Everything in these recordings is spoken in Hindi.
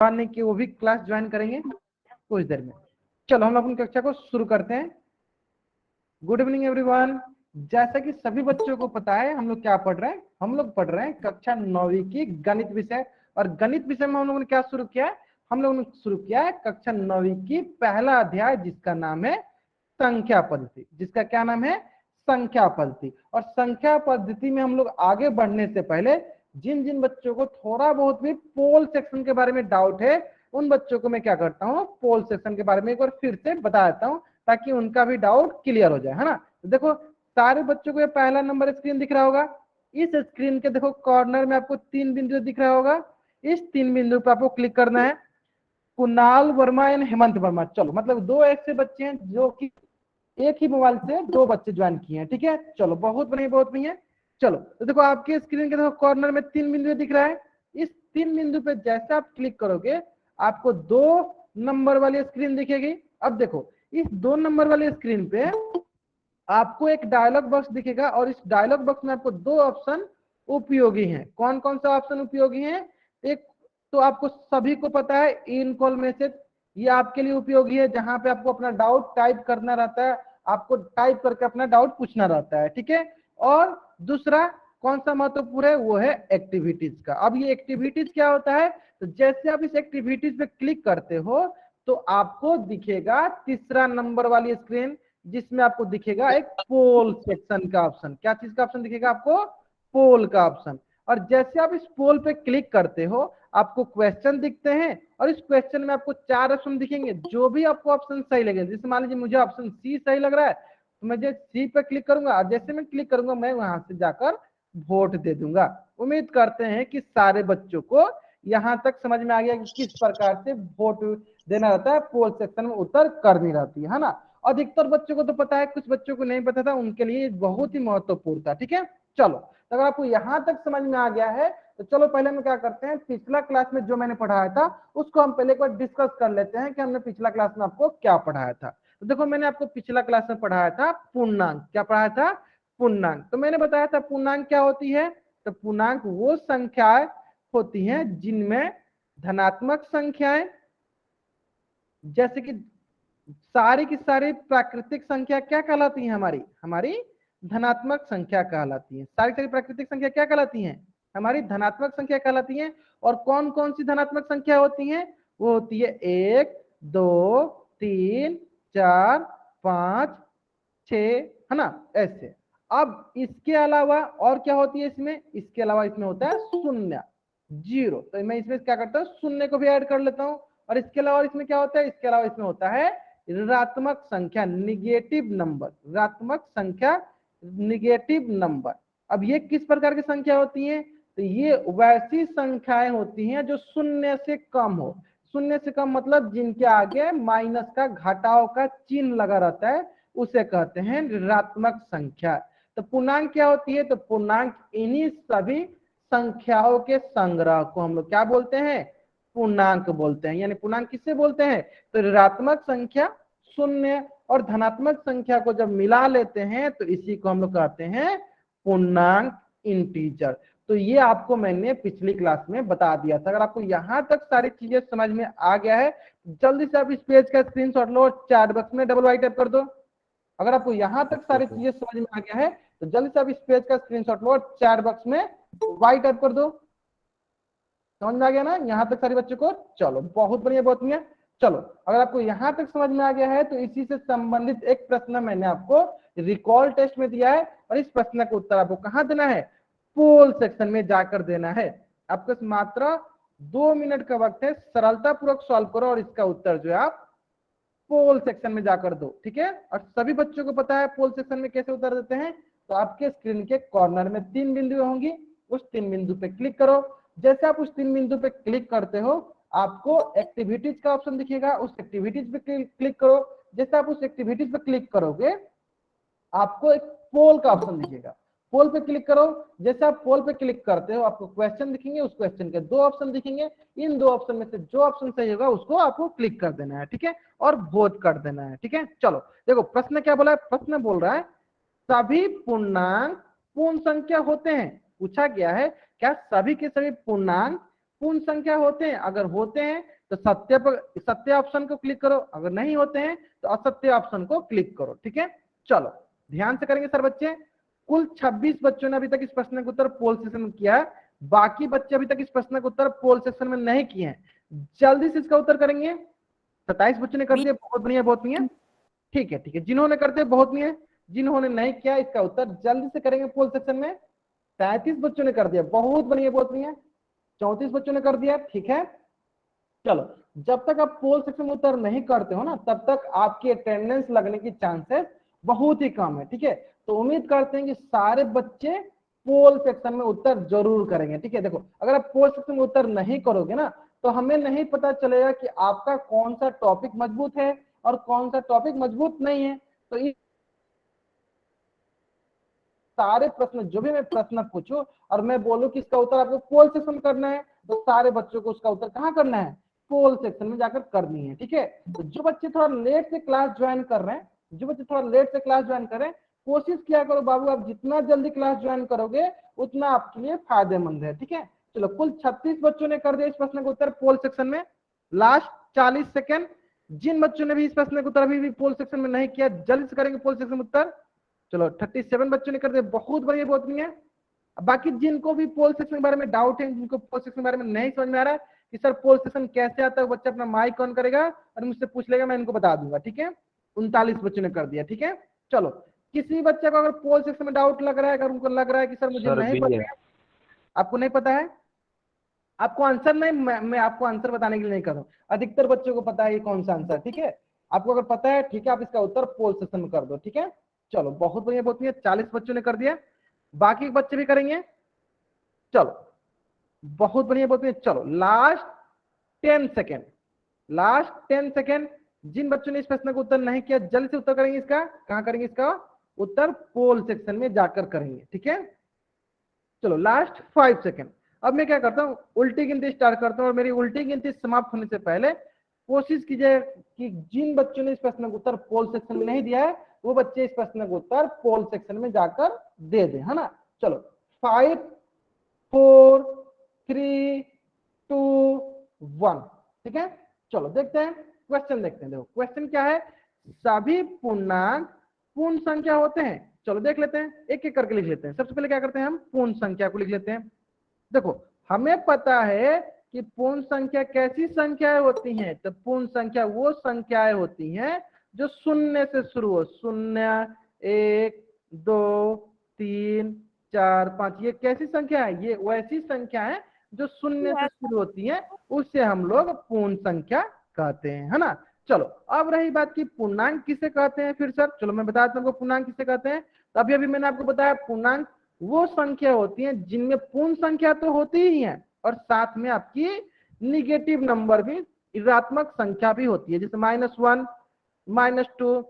नहीं कि वो भी क्लास ज्वाइन करेंगे कुछ देर में। चलो हम अपनी कक्षा को शुरू करते हैं। Good evening everyone. जैसा कि सभी बच्चों को पता है हम लोग क्या पढ़ रहे हैं, हम लोग पढ़ रहे हैं कक्षा 9वीं की गणित विषय। और गणित विषय में हम लोगों ने क्या शुरू किया है, हम लोगों ने शुरू किया है कक्षा 9वीं की पहला अध्याय जिसका नाम है संख्या पद्धति। जिसका क्या नाम है, संख्या पद्धति। और संख्या पद्धति में हम लोग आगे बढ़ने से पहले जिन जिन बच्चों को थोड़ा बहुत भी पोल सेक्शन के बारे में डाउट है उन बच्चों को मैं क्या करता हूँ, पोल सेक्शन के बारे में एक बार फिर से बता देता हूँ ताकि उनका भी डाउट क्लियर हो जाए, है ना। तो देखो सारे बच्चों को ये पहला नंबर स्क्रीन दिख रहा होगा। इस स्क्रीन के देखो कॉर्नर में आपको 3 बिंदु दिख रहा होगा। इस 3 बिंदु पर आपको क्लिक करना है। कुणाल वर्मा एंड हेमंत वर्मा, चलो मतलब 2 ऐसे बच्चे हैं जो कि एक ही मोबाइल से 2 बच्चे ज्वाइन किए हैं, ठीक है। चलो बहुत बढ़िया बहुत बढ़िया। चलो तो देखो आपके स्क्रीन के देखो कॉर्नर में 3 बिंदु दिख रहा है। इस 3 बिंदु पे जैसे आप क्लिक करोगे आपको 2 नंबर वाली स्क्रीन दिखेगी। अब देखो इस 2 नंबर वाली स्क्रीन पे आपको एक डायलॉग बॉक्स दिखेगा और इस डायलॉग बॉक्स में आपको 2 ऑप्शन उपयोगी हैं। कौन कौन सा ऑप्शन उपयोगी है, एक तो आपको सभी को पता है इन कॉल मैसेज, ये आपके लिए उपयोगी है जहां पे आपको अपना डाउट टाइप करना रहता है, आपको टाइप करके अपना डाउट पूछना रहता है, ठीक है। और दूसरा कौन सा महत्वपूर्ण है, वो है एक्टिविटीज का। अब ये एक्टिविटीज क्या होता है, तो जैसे आप इस एक्टिविटीज पे क्लिक करते हो तो आपको दिखेगा तीसरा नंबर वाली स्क्रीन जिसमें आपको दिखेगा एक पोल सेक्शन का ऑप्शन। क्या चीज का ऑप्शन दिखेगा आपको, पोल का ऑप्शन। और जैसे आप इस पोल पे क्लिक करते हो आपको क्वेश्चन दिखते हैं और इस क्वेश्चन में आपको 4 ऑप्शन दिखेंगे। जो भी आपको ऑप्शन सही लगे, जैसे मान लीजिए मुझे ऑप्शन सी सही लग रहा है तो मैं सी पे क्लिक करूंगा और जैसे मैं क्लिक करूंगा मैं वहां से जाकर वोट दे दूंगा। उम्मीद करते हैं कि सारे बच्चों को यहां तक समझ में आ गया कि किस प्रकार से वोट देना रहता है, पोल सेक्शन में उत्तर करनी रहती है ना। अधिकतर बच्चों को तो पता है, कुछ बच्चों को नहीं पता था, उनके लिए बहुत ही महत्वपूर्ण था, ठीक है। चलो तो अगर आपको यहां तक समझ में आ गया है तो चलो पहले हम क्या करते हैं, पिछला क्लास में जो मैंने पढ़ाया था उसको हम पहले एक बार डिस्कस कर लेते हैं कि हमने पिछला क्लास में आपको क्या पढ़ाया था। तो देखो मैंने आपको पिछला क्लास में पढ़ाया था पूर्णांक। क्या पढ़ाया था, पूर्णांक। तो मैंने बताया था पूर्णांक क्या होती है, तो पूर्णांक वो संख्याएं होती हैं जिनमें धनात्मक संख्याएं जैसे कि सारी की सारी प्राकृतिक संख्या क्या कहलाती है, हमारी हमारी धनात्मक संख्या कहलाती है। सारी सारी प्राकृतिक संख्या क्या कहलाती हैं, हमारी धनात्मक संख्या कहलाती हैं। और कौन कौन सी धनात्मक संख्या होती हैं, वो होती है 1 2 3 4 5 6, है ना, ऐसे। अब इसके अलावा और क्या होती है इसमें, इसके अलावा इसमें होता है शून्य, जीरो। तो मैं इसमें क्या करता हूँ, शून्य को भी ऐड कर लेता हूँ। और इसके अलावा इसमें क्या होता है, इसके अलावा इसमें होता है ऋणात्मक संख्या, निगेटिव नंबर, ऋणात्मक संख्या, निगेटिव नंबर। अब ये किस प्रकार की संख्या होती है, तो ये वैसी संख्याएं होती हैं जो शून्य से कम हो। शून्य से कम मतलब जिनके आगे माइनस का, घटाव का चिन्ह लगा रहता है, उसे कहते हैं ऋणात्मक संख्या। तो पूर्णांक क्या होती है, तो पूर्णांक इन्हीं सभी संख्याओं के संग्रह को हम लोग क्या बोलते हैं, पूर्णांक बोलते हैं। यानी पूर्णांक किससे बोलते हैं, तो ऋणात्मक संख्या, शून्य और धनात्मक संख्या को जब मिला लेते हैं तो इसी को हम लोग कहते हैं पूर्णांक, इंटीजर। तो ये आपको मैंने पिछली क्लास में बता दिया था। अगर आपको यहां तक सारी चीजें समझ में आ गया है जल्दी से आप इस पेज का स्क्रीनशॉट लो और चैट बॉक्स में डबल वाई टाइप कर दो। अगर आपको यहां तक सारी चीजें समझ में आ गया है तो जल्दी से आप इस पेज का स्क्रीनशॉट लो और चैट बॉक्स में वाई टाइप कर दो। समझ में आ गया ना यहाँ तक सारे बच्चों को, चलो बहुत बढ़िया बहुत बढ़िया। चलो अगर आपको यहाँ तक समझ में आ गया है तो इसी से संबंधित एक प्रश्न मैंने आपको रिकॉल टेस्ट में दिया है और इस प्रश्न का उत्तर आपको कहाँ देना है, पोल सेक्शन में जाकर देना है। आपको मात्र 2 मिनट का वक्त है, सरलता पूर्वक सॉल्व करो और इसका उत्तर जो है आप पोल सेक्शन में जाकर दो, ठीक है। और सभी बच्चों को पता है पोल सेक्शन में कैसे उत्तर देते हैं, तो आपके स्क्रीन के कॉर्नर में 3 बिंदु होंगी, उस 3 बिंदु पे क्लिक करो। जैसे आप उस 3 बिंदु पे क्लिक करते हो आपको एक्टिविटीज का ऑप्शन दिखेगा, उस एक्टिविटीज पे क्लिक करो। जैसे आप उस एक्टिविटीज पे क्लिक करोगे आपको एक पोल का ऑप्शन दिखेगा, पोल पे क्लिक करो। जैसे आप पोल पे क्लिक करते हो आपको क्वेश्चन दिखेंगे, उस क्वेश्चन के 2 ऑप्शन दिखेंगे। इन 2 ऑप्शन में से जो ऑप्शन सही होगा उसको आपको क्लिक कर देना है, ठीक है, और वोट कर देना है, ठीक है। चलो देखो प्रश्न क्या बोला है, प्रश्न बोल रहा है सभी पूर्णांक पूर्ण संख्या होते हैं। पूछा गया है क्या सभी के सभी पूर्णांक पूर्ण संख्या होते हैं? अगर होते हैं तो सत्य ऑप्शन को क्लिक करो, अगर नहीं होते हैं तो असत्य ऑप्शन को क्लिक करो। ठीक है, चलो ध्यान से करेंगे सर बच्चे। कुल 26 बच्चों ने अभी तक इस प्रश्न का उत्तर पोल सेक्शन में किया है, बाकी बच्चे अभी तक इस प्रश्न का उत्तर पोल सेक्शन में नहीं किए हैं। जल्दी से इसका उत्तर करेंगे। 27 बच्चों ने कर दिया, बहुत बढ़िया बहुत बढ़िया। ठीक है ठीक है, जिन्होंने कर दिया बहुत बढ़िया, जिन्होंने नहीं किया इसका उत्तर जल्दी से करेंगे पोल सेक्शन में। 33 बच्चों ने कर दिया, बहुत बढ़िया बहुत बढ़िया। 34 बच्चों ने कर दिया, ठीक है। चलो, जब तक आप पोल सेक्शन में उत्तर नहीं करते हो ना, तब तक आपकी अटेंडेंस लगने की चांसेस बहुत ही कम है। ठीक है, तो उम्मीद करते हैं कि सारे बच्चे पोल सेक्शन में उत्तर जरूर करेंगे। ठीक है, देखो अगर आप पोल सेक्शन में उत्तर नहीं करोगे ना, तो हमें नहीं पता चलेगा कि आपका कौन सा टॉपिक मजबूत है और कौन सा टॉपिक मजबूत नहीं है। तो इस सारे प्रश्न, जो भी मैं प्रश्न पूछूं और मैं बोलूं कि इसका उत्तर आपको पोल सेक्शन करना है, तो सारे बच्चों को उसका उत्तर कहाँ करना है? पोल सेक्शन में जाकर करनी है। ठीक है, तो जो बच्चे थोड़ा लेट से क्लास ज्वाइन कर रहे हैं, जो बच्चे थोड़ा लेट से क्लास ज्वाइन कर रहे हैं, कोशिश किया करो बाबू, आप जितना जल्दी क्लास ज्वाइन करोगे उतना आपके लिए फायदेमंद है। ठीक है, चलो कुल 36 बच्चों ने कर दिया इस प्रश्न का उत्तर पोल सेक्शन में। लास्ट 40 सेकेंड, जिन बच्चों ने भी इस प्रश्न का उत्तर अभी भी पोल सेक्शन में नहीं किया, जल्दी से करेंगे पोल सेक्शन में उत्तर। चलो 37 बच्चों ने कर दिया, बहुत बढ़िया बहुत बढ़िया। बाकी जिनको भी पोल सेक्शन के बारे में डाउट है, जिनको पोल सेक्शन के बारे में नहीं समझ में आ रहा है कि सर पोल सेक्शन कैसे आता है, वो बच्चा अपना माइक ऑन करेगा और मुझसे पूछ लेगा, मैं इनको बता दूंगा। ठीक है, 39 बच्चों ने कर दिया। ठीक है, चलो किसी बच्चे को अगर पोल सेक्शन में डाउट लग रहा है, अगर उनको लग रहा है कि सर मुझे नहीं पता है, आपको नहीं पता है, आपको आंसर नहीं, मैं आपको आंसर बताने के लिए नहीं कर रहा हूं, अधिकतर बच्चों को पता है ये कौन सा आंसर। ठीक है, आपको अगर पता है, ठीक है, आप इसका उत्तर पोल सेक्शन में कर दो। ठीक है, चलो बहुत बढ़िया बहुत बढ़िया, 40 बच्चों ने कर दिया, बाकी बच्चे भी करेंगे। चलो बहुत बढ़िया बहुत बढ़िया। चलो लास्ट 10 सेकेंड, लास्ट 10 सेकेंड, जिन बच्चों ने इस प्रश्न का उत्तर नहीं किया जल्दी से उत्तर करेंगे। इसका कहां करेंगे? इसका उत्तर पोल सेक्शन में जाकर करेंगे। ठीक है, चलो लास्ट 5 सेकेंड। अब मैं क्या करता हूँ, उल्टी गिनती स्टार्ट करता हूँ, और मेरी उल्टी गिनती समाप्त होने से पहले कोशिश कीजिए कि जिन बच्चों ने इस प्रश्न का उत्तर पोल सेक्शन में नहीं दिया है, वो बच्चे इस प्रश्न का उत्तर पोल सेक्शन में जाकर दे दें, है ना। चलो 5 4 3 2 1। ठीक है, चलो देखते हैं क्वेश्चन, देखते हैं। देखो क्वेश्चन क्या है, सभी पूर्णांक पूर्ण संख्या होते हैं। चलो देख लेते हैं, एक एक करके लिख लेते हैं। सबसे पहले क्या करते हैं, हम पूर्ण संख्या को लिख लेते हैं। देखो हमें पता है कि पूर्ण संख्या कैसी संख्याएं होती हैं, तो पूर्ण संख्या वो संख्याएं होती हैं जो शून्य से शुरू हो। 0 1 2 3 4 5, ये कैसी संख्या है? ये वैसी संख्या है जो शून्य से शुरू होती है, उससे हम लोग पूर्ण संख्या कहते हैं, है ना। चलो अब रही बात की पूर्णांक किसे कहते हैं, फिर सर चलो मैं बताता हूँ पूर्णांक किसे कहते हैं। तो अभी अभी मैंने आपको बताया पूर्णांक वो संख्या होती है जिनमें पूर्ण संख्या तो होती ही है और साथ में आपकी निगेटिव नंबर भी, ऋणात्मक संख्या भी होती है, जैसे -1 -2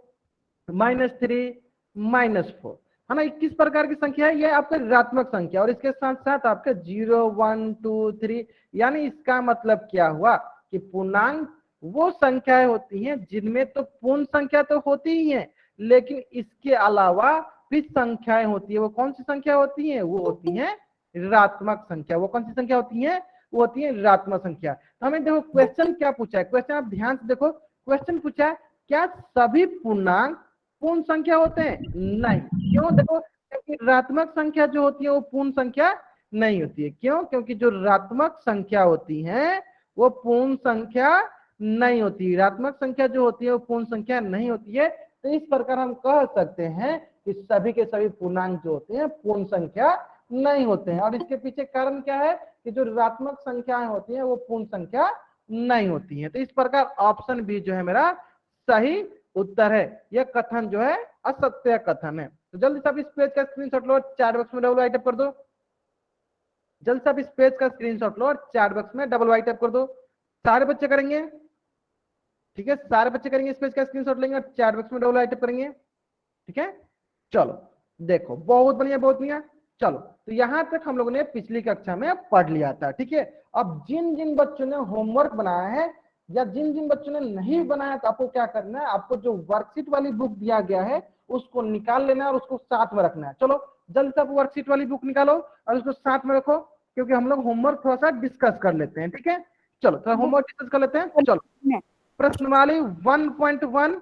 -3 -4, है ना। 21 प्रकार की संख्या है, ये आपका ऋणात्मक संख्या, और इसके साथ साथ आपका 0 1 2 3, यानी इसका मतलब क्या हुआ कि पूर्णांक वो संख्याएं होती हैं जिनमें तो पूर्ण संख्या तो होती ही है, लेकिन इसके अलावा भी संख्याएं होती है। वो कौन सी संख्या होती है? वो होती है ऋणात्मक संख्या। वो कौन सी संख्या होती है? वो होती है ऋणात्मक संख्या। तो हमें देखो क्वेश्चन क्या पूछा है, क्वेश्चन आप ध्यान से देखो, क्वेश्चन पूछा है क्या सभी पूर्णांक पूर्ण संख्या होते हैं? नहीं। क्यों? देखो क्योंकि ऋणात्मक संख्या जो होती है वो पूर्ण संख्या नहीं होती है। क्यों? क्योंकि जो ऋणात्मक संख्या होती है वो पूर्ण संख्या नहीं होती। ऋणात्मक संख्या जो होती है वो पूर्ण संख्या नहीं होती है। तो इस प्रकार हम कह सकते हैं कि सभी के सभी पूर्णांक जो होते हैं पूर्ण संख्या नहीं होते हैं। और इसके पीछे कारण क्या है कि जो ऋणात्मक संख्याएं होती हैं वो पूर्ण संख्या नहीं होती हैं। तो इस प्रकार ऑप्शन बी जो है मेरा सही उत्तर है। यह कथन जो है असत्य कथन है। तो जल्दी से आप इस पेज का स्क्रीनशॉट लो, चैट बॉक्स में डबल राइट अप कर दो। जल्दी से आप इस पेज का स्क्रीनशॉट लो और चैट बॉक्स में डबल राइट अप कर दो। सारे बच्चे करेंगे, ठीक है, सारे बच्चे करेंगे, इस पेज का स्क्रीनशॉट लेंगे और चैट बॉक्स में डबल राइट अप करेंगे। ठीक है, चलो देखो बहुत बढ़िया बहुत बढ़िया। चलो तो यहां तक हम लोगों ने पिछली कक्षा में पढ़ लिया था। ठीक है, अब जिन जिन बच्चों ने होमवर्क बनाया है या जिन जिन बच्चों ने नहीं बनाया, तो आपको क्या करना है, आपको जो वर्कशीट वाली बुक दिया गया है उसको निकाल लेना है और उसको साथ में रखना है। चलो जल्दी से आप वर्कशीट वाली बुक निकालो और उसको साथ में रखो। क्योंकि हम लोग होमवर्क थोड़ा सा डिस्कस कर लेते हैं, ठीक है। चलो थोड़ा होमवर्क डिस्कस कर लेते हैं। चलो प्रश्नवाली 1.1,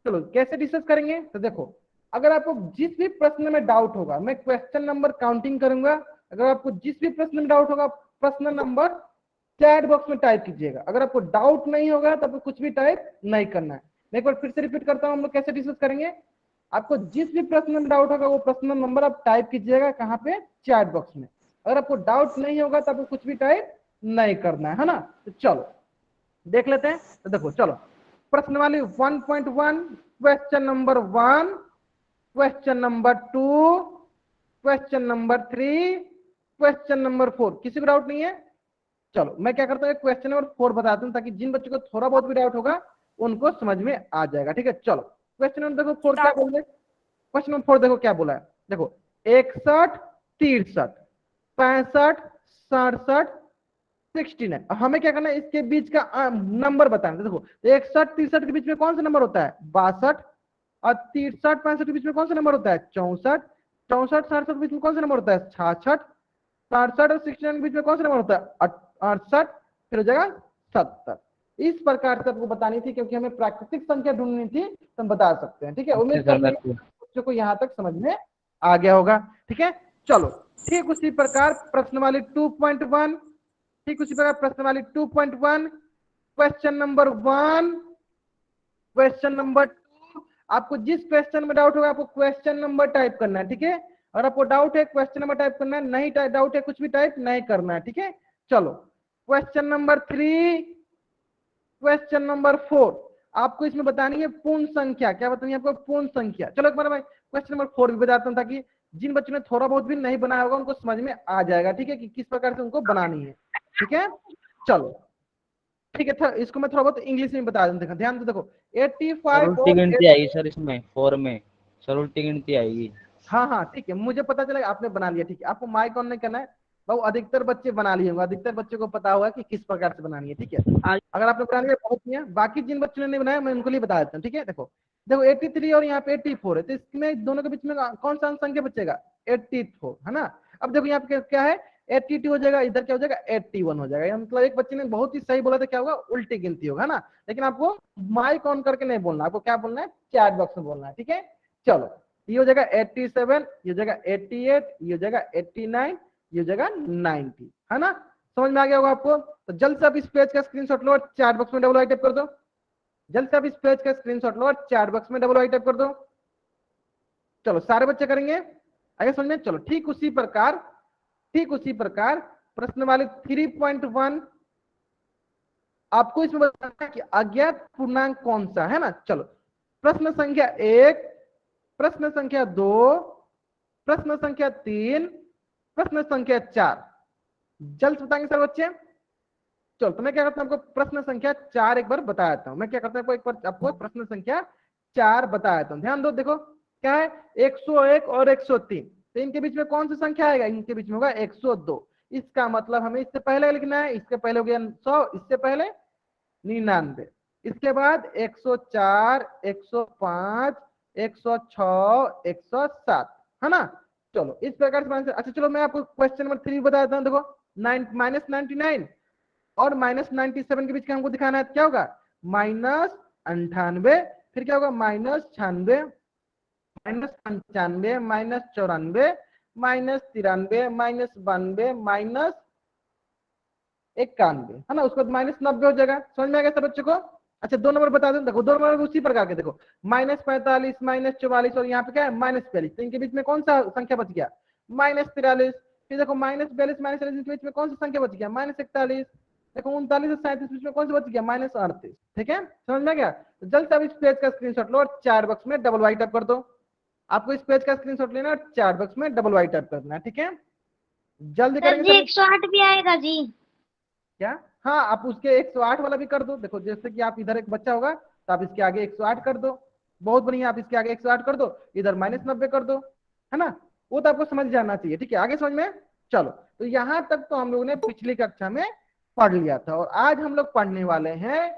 चलो कैसे डिस्कस करेंगे, तो देखो अगर आपको जिस भी प्रश्न में डाउट होगा, मैं क्वेश्चन नंबर काउंटिंग करूंगा, अगर आपको जिस भी प्रश्न में डाउट होगा प्रश्न नंबर चैट बॉक्स में टाइप कीजिएगा। अगर आपको डाउट नहीं होगा तो आपको कुछ भी टाइप नहीं करना है। मैं एक बार फिर से रिपीट करता हूं, हम लोग कैसे डिस्कस करेंगे। आपको जिस भी प्रश्न में डाउट होगा वो प्रश्न नंबर आप टाइप कीजिएगा, कहाँ पे, चैट बॉक्स में। अगर आपको डाउट नहीं होगा तो आपको कुछ भी टाइप नहीं करना है ना। तो चलो देख लेते हैं। तो देखो चलो प्रश्नवाली 1.1, question number 1, question number 2, question number 3, question number 4। किसी को डाउट नहीं है? चलो मैं क्या करता हूँ, क्वेश्चन नंबर 4 बताता हूँ ताकि जिन बच्चों को थोड़ा बहुत भी डाउट होगा उनको समझ में आ जाएगा, ठीक है। चलो क्वेश्चन नंबर देखो 4 क्या बोल रहे, क्वेश्चन नंबर 4 देखो क्या बोला है। देखो 61, 63, 65, 67, 69। हमें क्या करना है, इसके बीच का नंबर बताना। देखो 61, 63 के बीच में कौन सा नंबर होता है, 62। और 63, 65 के बीच में कौन सा नंबर होता है, 64। 64, 67 के बीच में कौन सा नंबर होता है, 66। 67 और 69 के बीच में कौन सा नंबर होता है, 68। फिर हो जाएगा 70। इस प्रकार से आपको बतानी थी, क्योंकि हमें प्राकृतिक संख्या ढूंढनी थी, तो हम बता सकते हैं, ठीक है। उम्मीद करते हैं बच्चों को यहाँ तक समझ में आ गया होगा, ठीक है। चलो ठीक उसी प्रकार प्रश्न वाली 2.1, ठीक उसी प्रकार प्रश्न वाली 2.1, क्वेश्चन नंबर 1, क्वेश्चन नंबर 2। आपको जिस क्वेश्चन में डाउट होगा आपको क्वेश्चन नंबर टाइप करना है, ठीक है। और आपको डाउट है क्वेश्चन नंबर टाइप करना है, नहीं डाउट है कुछ भी टाइप नहीं करना है, ठीक है। चलो क्वेश्चन नंबर 3, क्वेश्चन नंबर 4। आपको इसमें बतानी है पूर्ण संख्या। क्या बतानी है आपको, पूर्ण संख्या। चलो एक बार मैं क्वेश्चन नंबर 4 भी बताता हूँ, ताकि जिन बच्चों ने थोड़ा बहुत भी नहीं बनाया होगा उनको समझ में आ जाएगा, ठीक है, कि किस प्रकार से उनको बनानी है, ठीक है। चलो ठीक है, इसको मैं थोड़ा बहुत इंग्लिश में बता दूं। देखो ध्यान से देखो 85 उल्टी और गिनती आएगी सर, इसमें 4 में सर उल्टी गिनती आएगी। हाँ हाँ ठीक है, मुझे पता चला आपने बना लिया, ठीक है। आपको माइक ऑन नहीं करना है, बहुत अधिकतर बच्चे बना लिए होंगे, अधिकतर बच्चों को पता होगा कि किस प्रकार से बनानी है, ठीक है। अगर आपने बना लिया बहुत ही है, बाकी जिन बच्चों ने नहीं बनाया मैं उनको लिए बता देता हूँ, ठीक है। देखो देखो 83 और यहाँ पे 84 है, तो इसमें दोनों के बीच में कौन सा संख्या बचेगा, 84 है ना। अब देखो यहाँ पे क्या है, 82 हो जाएगा, इधर क्या हो जाएगा, 81 हो जाएगा। मतलब एक बच्चे ने बहुत ही सही बोला था, क्या होगा, उल्टी गिनती होगा ना। लेकिन आपको माइक ऑन करके नहीं बोलना, आपको क्या बोलना है, चैट बॉक्स में बोलना है, ठीक है। चलो ये हो जाएगा 87, ये हो जाएगा 88, ये हो जाएगा 89, ये हो जाएगा 90, है ना। समझ में आ गया होगा आपको। तो जल्द से आप इस पेज का स्क्रीनशॉट लो और चैट बॉक्स में डबल आई टाइप कर दो। जल्द से आप इस पेज का स्क्रीनशॉट लो और चैट बॉक्स में डबल आई टाइप कर दो। चलो सारे बच्चे करेंगे, आगे समझ में। चलो ठीक उसी प्रकार, ठीक उसी प्रकार प्रश्न वाले 3.1, आपको इसमें बताना है कि अज्ञात पूर्णांक कौन सा है ना। चलो प्रश्न संख्या 1, प्रश्न संख्या 2, प्रश्न संख्या 3, प्रश्न संख्या 4। जल्द बताएंगे सर बच्चे। चलो तो मैं क्या करता हूँ, आपको प्रश्न संख्या 4 एक बार बता देता हूँ। मैं क्या करता हूँ, एक बार आपको प्रश्न संख्या 4 बता देता हूँ। ध्यान दो, देखो क्या है, 101 और 103, तो इनके बीच में कौन सी संख्या आएगा, इनके बीच में होगा 102। इसका मतलब हमें इससे पहले लिखना है, इसके पहले हो गया 100, इससे पहले 99, इसके बाद 104, 105, 106, 107, है ना। चलो इस प्रकार से अच्छा चलो मैं आपको क्वेश्चन नंबर 3 बता देता हूँ। देखो -99 और -97 के बीच का हमको दिखाना है, क्या होगा, -98, फिर क्या होगा, -96, -95, -94, -93, -92, -91, है ना। उसके बाद -90 हो जाएगा। समझ में आ गया सब बच्चों को। अच्छा 2 नंबर बता दें, देखो 2 नंबर उसी प्रकार के, देखो -45, -44 और यहाँ पे क्या है, -42, तो इनके बीच में कौन सा संख्या बच गया, -43। फिर देखो -42, -43 के बीच में कौन सा संख्या बच गया, -41। देखो 39 और 37 बीच में कौन सा बच गया, -38। ठीक है, समझ में आ गया। तो जल्द से अब इस पेज का स्क्रीनशॉट लो और चैट बॉक्स में डबल वाई टाइप कर दो। आपको इस पेज का स्क्रीनशॉट लेना और चैट बॉक्स में डबल वाई टाइप करना है, ठीक है। जल्दी सर करेंगे जी सर। 108 भी आएगा जी। क्या, हाँ आप उसके 108 वाला भी कर दो। देखो जैसे कि आप इधर एक बच्चा होगा तो आप इसके आगे 108 कर दो, बहुत बढ़िया, आप इसके आगे 108 कर दो, इधर -90 कर दो, है ना। वो तो आपको समझ जाना चाहिए, ठीक है, आगे समझ में। चलो तो यहां तक तो हम लोगों ने पिछली कक्षा में पढ़ लिया था, और आज हम लोग पढ़ने वाले हैं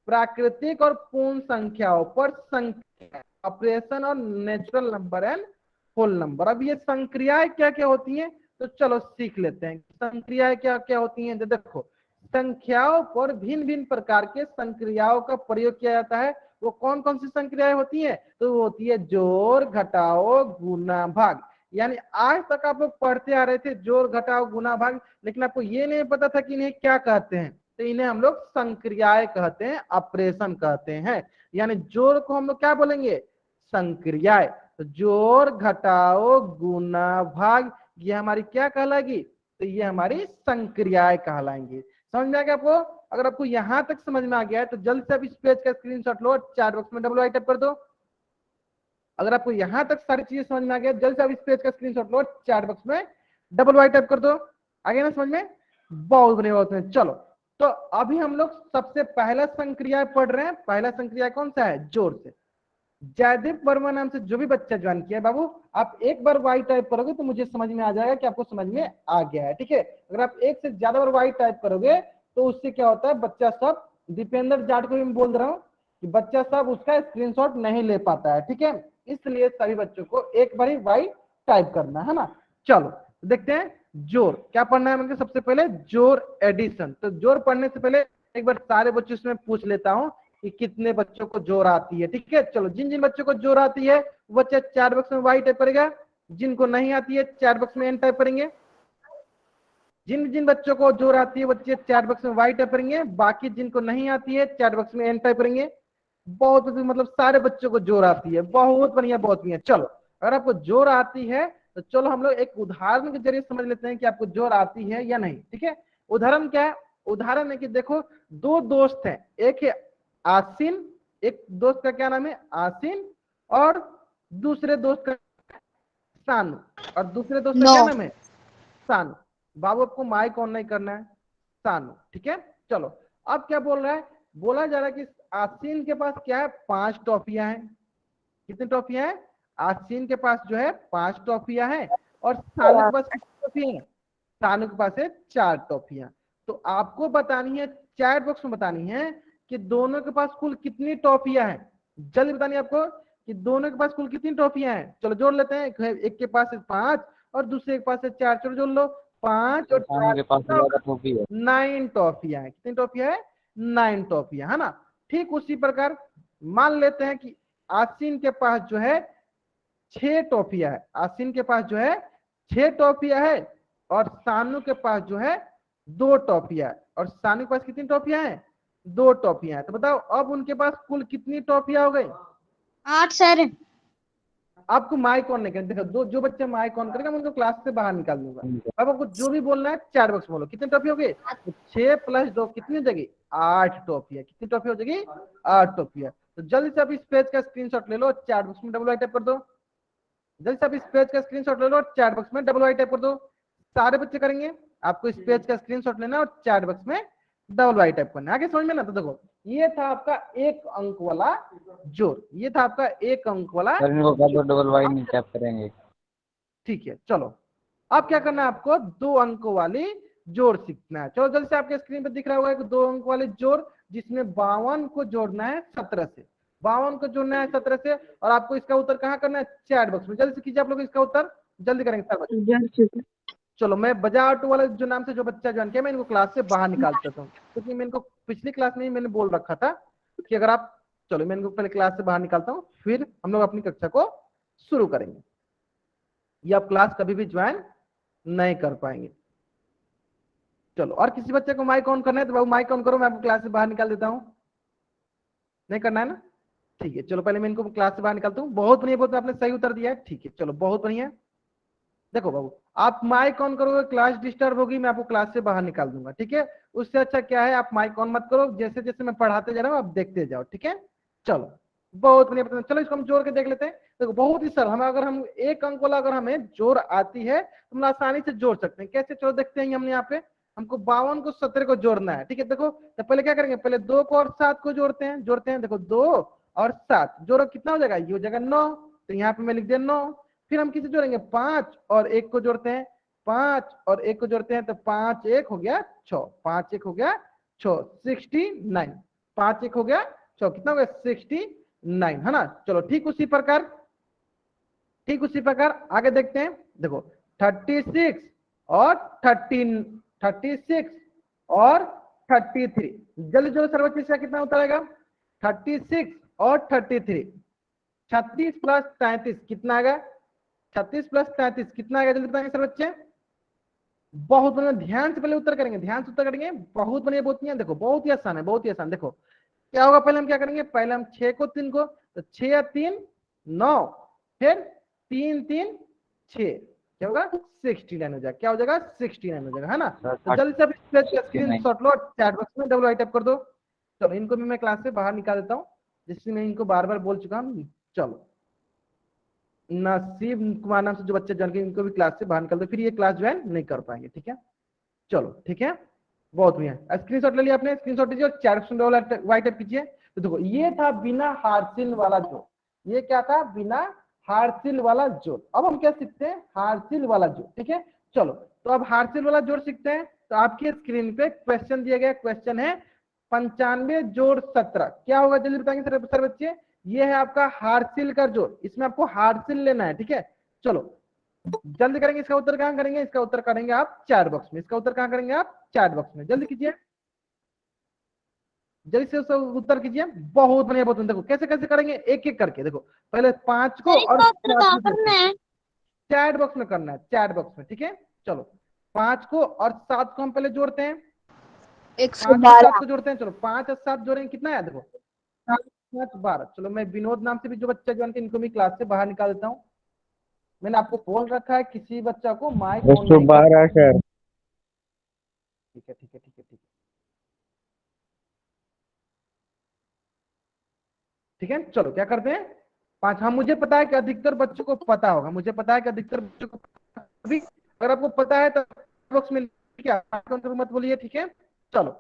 प्राकृतिक और पूर्ण संख्याओं पर संख्या, ऑपरेशन और natural number and whole number. अब ये संक्रियाएं क्या क्या होती हैं तो चलो सीख लेते हैं संक्रियाएं क्या क्या होती हैं। देखो संख्याओं पर भिन्न भिन्न प्रकार के संक्रियाओं का प्रयोग किया जाता है। वो कौन कौन सी संक्रियाएं होती हैं? तो वो होती है जोड़, घटाओ, गुना, भाग। यानी आज तक आप लोग पढ़ते आ रहे थे जोड़, घटाओ, गुना, भाग, लेकिन आपको ये नहीं पता था कि इन्हें क्या कहते हैं। तो इन्हें हम लोग संक्रियाएं कहते हैं, ऑपरेशन कहते हैं। यानी जोड़ को हम लोग क्या बोलेंगे? संक्रियाएं। तो जोड़, घटाओ, गुना, भाग, ये हमारी क्या कहलाएगी? तो ये हमारी संक्रियाएं कहलाएंगी। समझ में आ गया आपको? अगर आपको यहां तक समझ में आ गया है तो जल्द से आप इस पेज का स्क्रीनशॉट लो, चैट बॉक्स में डब्ल्यू आई टाइप कर दो। अगर आपको यहां तक सारी चीजें समझ में आ गया, जल्द से आप इस पेज का स्क्रीनशॉट लो, चैट बॉक्स में डब्ल्यू आई टाइप कर दो। आगे ना समझ में? बहुत बढ़िया, बहुत बढ़िया। चलो तो अभी हम लोग सबसे पहला संक्रिया पढ़ रहे हैं। पहला संक्रिया कौन सा है? जोड़ से। जयदीप वर्मा नाम से जो भी बच्चा ज्वाइन किया है बाबू, आप एक बार वाई टाइप करोगे तो मुझे समझ में आ जाएगा कि आपको समझ में आ गया है। ठीक है, अगर आप एक से ज्यादा बार वाई टाइप करोगे तो उससे क्या होता है, बच्चा सब, दीपेंद्र जाट को भी मैं बोल रहा हूँ कि बच्चा सब उसका स्क्रीनशॉट नहीं ले पाता है। ठीक है, इसलिए सभी बच्चों को एक बार ही वाई टाइप करना है ना। चलो देखते हैं जोड़ क्या पढ़ना है। मतलब सबसे पहले जोड़ एडिशन। तो जोड़ पढ़ने से पहले एक बार सारे बच्चों से मैं पूछ लेता हूँ कि कितने बच्चों को जोड़ आती है। ठीक है, चलो जिन जिन बच्चों को जोड़ आती है वो बच्चा चैट बॉक्स में वाई टाइप करेगा। जिनको नहीं आती है चैट बॉक्स में एन टाइप करेंगे। जिन जिन बच्चों को जोड़ आती है बच्चे चैट बॉक्स में वाई टाइप करेंगे। बाकी जिनको नहीं आती है चैट बॉक्स में एन टाइप करेंगे। बहुत मतलब सारे बच्चों को जोड़ आती है। बहुत बढ़िया, बहुत बढ़िया। चलो अगर आपको जोड़ आती है तो चलो हम लोग एक उदाहरण के जरिए समझ लेते हैं कि आपको जोड़ आती है या नहीं। ठीक है, उदाहरण क्या है? उदाहरण है कि देखो दो दोस्त हैं, एक है आसिन, एक दोस्त का क्या नाम है? आसिन, और दूसरे दोस्त का सानू, और दूसरे दोस्त का नो। क्या नाम है? सानू। बाबू आपको माइक ऑन नहीं करना है, सानू। ठीक है, चलो अब क्या बोल रहा है? बोला जा रहा है कि आसिन के पास क्या है? 5 टॉफियां हैं। कितनी टॉफियां हैं? आसिन के पास जो है 5 टॉफियां हैं, और सानू के पास कितनी टॉफियां हैं? सानू के पास है 4 टॉफियां। तो आपको बतानी है, चैट बॉक्स में बतानी है कि दोनों के पास कुल कितनी टॉफियां हैं। जल्दी बतानी है आपको कि दोनों के पास कुल कितनी टॉफियां हैं। चलो जोड़ लेते हैं, एक के पास है 5 और दूसरे के पास है 4। चलो जोड़ लो, 5 और 4 के पास ज्यादा टोपी है। 9 टॉफियां है। कितनी टॉफियां है? 9 टॉफियां, है ना। ठीक उसी प्रकार मान लेते हैं कि आसिन के पास जो है 6 टॉफियां है। आसिन के पास जो है 6 टॉफियां है, और सानू के पास जो है 2 टॉफियां है। और सानू के पास कितनी टॉफियां है? 2 टॉफियां है। तो बताओ अब उनके पास कुल कितनी टॉफियां हो गई? 8 सर। आपको माइक ऑन नहीं करना। देखो दो जो बच्चे माइक ऑन करेंगे मैं उनको क्लास से बाहर निकाल दूंगा। अब आपको जो भी बोलना है चैट बॉक्स बोलो। कितनी टॉफी हो गई? तो 6 + 2 कितनी हो जाएगी? 8 टॉफियां। कितनी टॉफी हो जाएगी? 8 टॉफियां। तो जल्दी से आप इस पेज का स्क्रीनशॉट ले लो, चैट बॉक्स में डबल आई टाइप कर दो। जल्दी से आप इस पेज का स्क्रीनशॉट ले लो, चैट बॉक्स में डबल आई टाइप कर दो। सारे बच्चे करेंगे। आपको इस पेज का स्क्रीनशॉट लेना और चैट बॉक्स में डबल आई टाइप करना है। आगे समझ में ना? तो देखो ये था आपका 1 अंक वाला जोड़, ये था आपका 1 अंक वाला। डबल वाई नहीं टैप करेंगे। ठीक है, चलो अब क्या करना है आपको? 2 अंक वाली जोड़ सीखना है। चलो जल्दी से आपके स्क्रीन पे दिख रहा होगा कि 2 अंक वाले जोड़, जिसमें 52 को जोड़ना है 17 से। 52 को जोड़ना है 17 से, और आपको इसका उत्तर कहाँ करना है? चैट बॉक्स में। जल्दी से कीजिए आप लोग इसका उत्तर, जल्दी करेंगे सर बच्चे। चलो मैं बजा ऑटो वाले जो नाम से जो बच्चा ज्वाइन किया मैं इनको क्लास से बाहर निकाल देता हूँ, क्योंकि मैं इनको पिछली क्लास में ही मैंने बोल रखा था कि अगर आप, चलो मैं इनको पहले क्लास से बाहर निकालता हूँ, फिर हम लोग अपनी कक्षा को शुरू करेंगे। ये आप क्लास कभी भी ज्वाइन नहीं कर पाएंगे। चलो और किसी बच्चे को माइक ऑन करना है तो बाबू माइक ऑन करो, मैं आपको क्लास से बाहर निकाल देता हूँ। नहीं करना है ना? ठीक है, चलो पहले मैं इनको क्लास से बाहर निकालता हूँ। बहुत बढ़िया, बहुत आपने सही उत्तर दिया है। ठीक है, चलो बहुत बढ़िया। देखो बाबू आप माइक ऑन करोगे क्लास डिस्टर्ब होगी, मैं आपको क्लास से बाहर निकाल दूंगा। ठीक है, उससे अच्छा क्या है आप माइक ऑन मत करो, जैसे जैसे मैं पढ़ाते जा रहा हूँ आप देखते जाओ। ठीक है, चलो बहुत बढ़िया। चलो इसको हम जोड़ के देख लेते हैं। देखो बहुत ही सरल, हमें अगर हम 1 अंक वाला अगर हमें जोड़ आती है तो हम आसानी से जोड़ सकते हैं। कैसे? चलो देखते हैं। हमने यहाँ पे हमको 52 को 17 को जोड़ना है। ठीक है, देखो तो पहले क्या करेंगे? पहले 2 को और 7 को जोड़ते हैं। देखो 2 और 7 जोड़ो, कितना हो जाएगा? ये हो जाएगा 9। तो यहाँ पे मैं लिख दिया 9। फिर हम किसे जोड़ेंगे? 5 और 1 को जोड़ते हैं। 5 और 1 को जोड़ते हैं तो 5 1 हो गया 6। 5 1 हो गया 6, 69। 5 1 हो गया 6, कितना हो गया? 69, है ना। चलो ठीक उसी प्रकार आगे देखते हैं। देखो 36 और 36 और 33। जल्दी जल्दी सर बच्चे इसका कितना उत्तर आएगा? 36 और 33। 36 प्लस 33 कितना आएगा? 36 प्लस 33 कितना आएगा? जल्दी बताएंगे सर बच्चे। बहुत बढ़िया, ध्यान से पहले उत्तर करेंगे, ध्यान से उत्तर करेंगे। बहुत बढ़िया, बहुत बढ़िया। देखो बहुत ही आसान है, बहुत ही आसान। देखो क्या होगा, पहले हम क्या करेंगे, पहले हम 6 को 3 को, तो 6 या 3 9, फिर 3 3 6, क्या होगा? 69 हो जाएगा। क्या हो जाएगा? 69 हो जाएगा, है ना। तो जल्दी से अब स्क्रीन शॉट लो, चैट बॉक्स में डबल टाइप कर दो। चलो इनको भी मैं क्लास से बाहर निकाल देता हूँ, जिससे मैं इनको बार बार बोल चुका हूँ। चलो नसीब कुमार नाम से जो बच्चे ज्वाइन करेंगे इनको भी क्लास से बाहर निकाल दो, फिर ये क्लास ज्वाइन नहीं कर पाएंगे, ठीक है। चलो ठीक है, बहुत बढ़िया। स्क्रीनशॉट ले लिया आपने, स्क्रीनशॉट लीजिए और चैट बॉक्स में वाइट टाइप कीजिए। तो देखो ये था बिना हार्सिल वाला जोड़। ये क्या था? बिना हार्सिल वाला जोड़। अब हम क्या सीखते हैं? हार्सिल वाला जोड़, ठीक है। चलो तो अब हार्सिल वाला जोड़ सीखते हैं। तो आपकी स्क्रीन पे क्वेश्चन दिया गया, क्वेश्चन है 95 जोड़ 17। क्या होगा जल्दी बताएंगे सर बच्चे। ये है आपका हार्सिल का जोड़, इसमें आपको हार्सिल लेना है, ठीक है। चलो जल्दी करेंगे। इसका उत्तर कहां करेंगे? इसका उत्तर करेंगे आप चैट बॉक्स में। इसका उत्तर कहां करेंगे आप? चैट बॉक्स में। जल्दी कीजिए, जल्दी से उसका उत्तर कीजिए। बहुत बढ़िया, बहुत बढ़िया। देखो कैसे कैसे करेंगे, एक एक करके। देखो पहले 5 को और 7 को चैट बॉक्स में करना है, चैट बॉक्स में, ठीक है। चलो 5 को और 7 को हम पहले जोड़ते हैं। 5 और 7 को जोड़ते हैं। चलो 5 और 7 जोड़ेंगे, कितना है? देखो 5 12। चलो मैं विनोद नाम से भी जो बच्चा ज्वाइन किया इनको भी क्लास से बाहर निकाल देता हूँ। मैंने आपको बोल रखा है किसी बच्चा को माइक ऑन नहीं कर। 112 सर। ठीक है, ठीक है, ठीक है, ठीक है, ठीक है। चलो क्या करते हैं, 5। हाँ मुझे पता है कि अधिकतर बच्चों को पता होगा, मुझे पता है कि अधिकतर बच्चों को अभी अगर आपको पता है तो बॉक्स में क्या मत बोलिए, ठीक है। चलो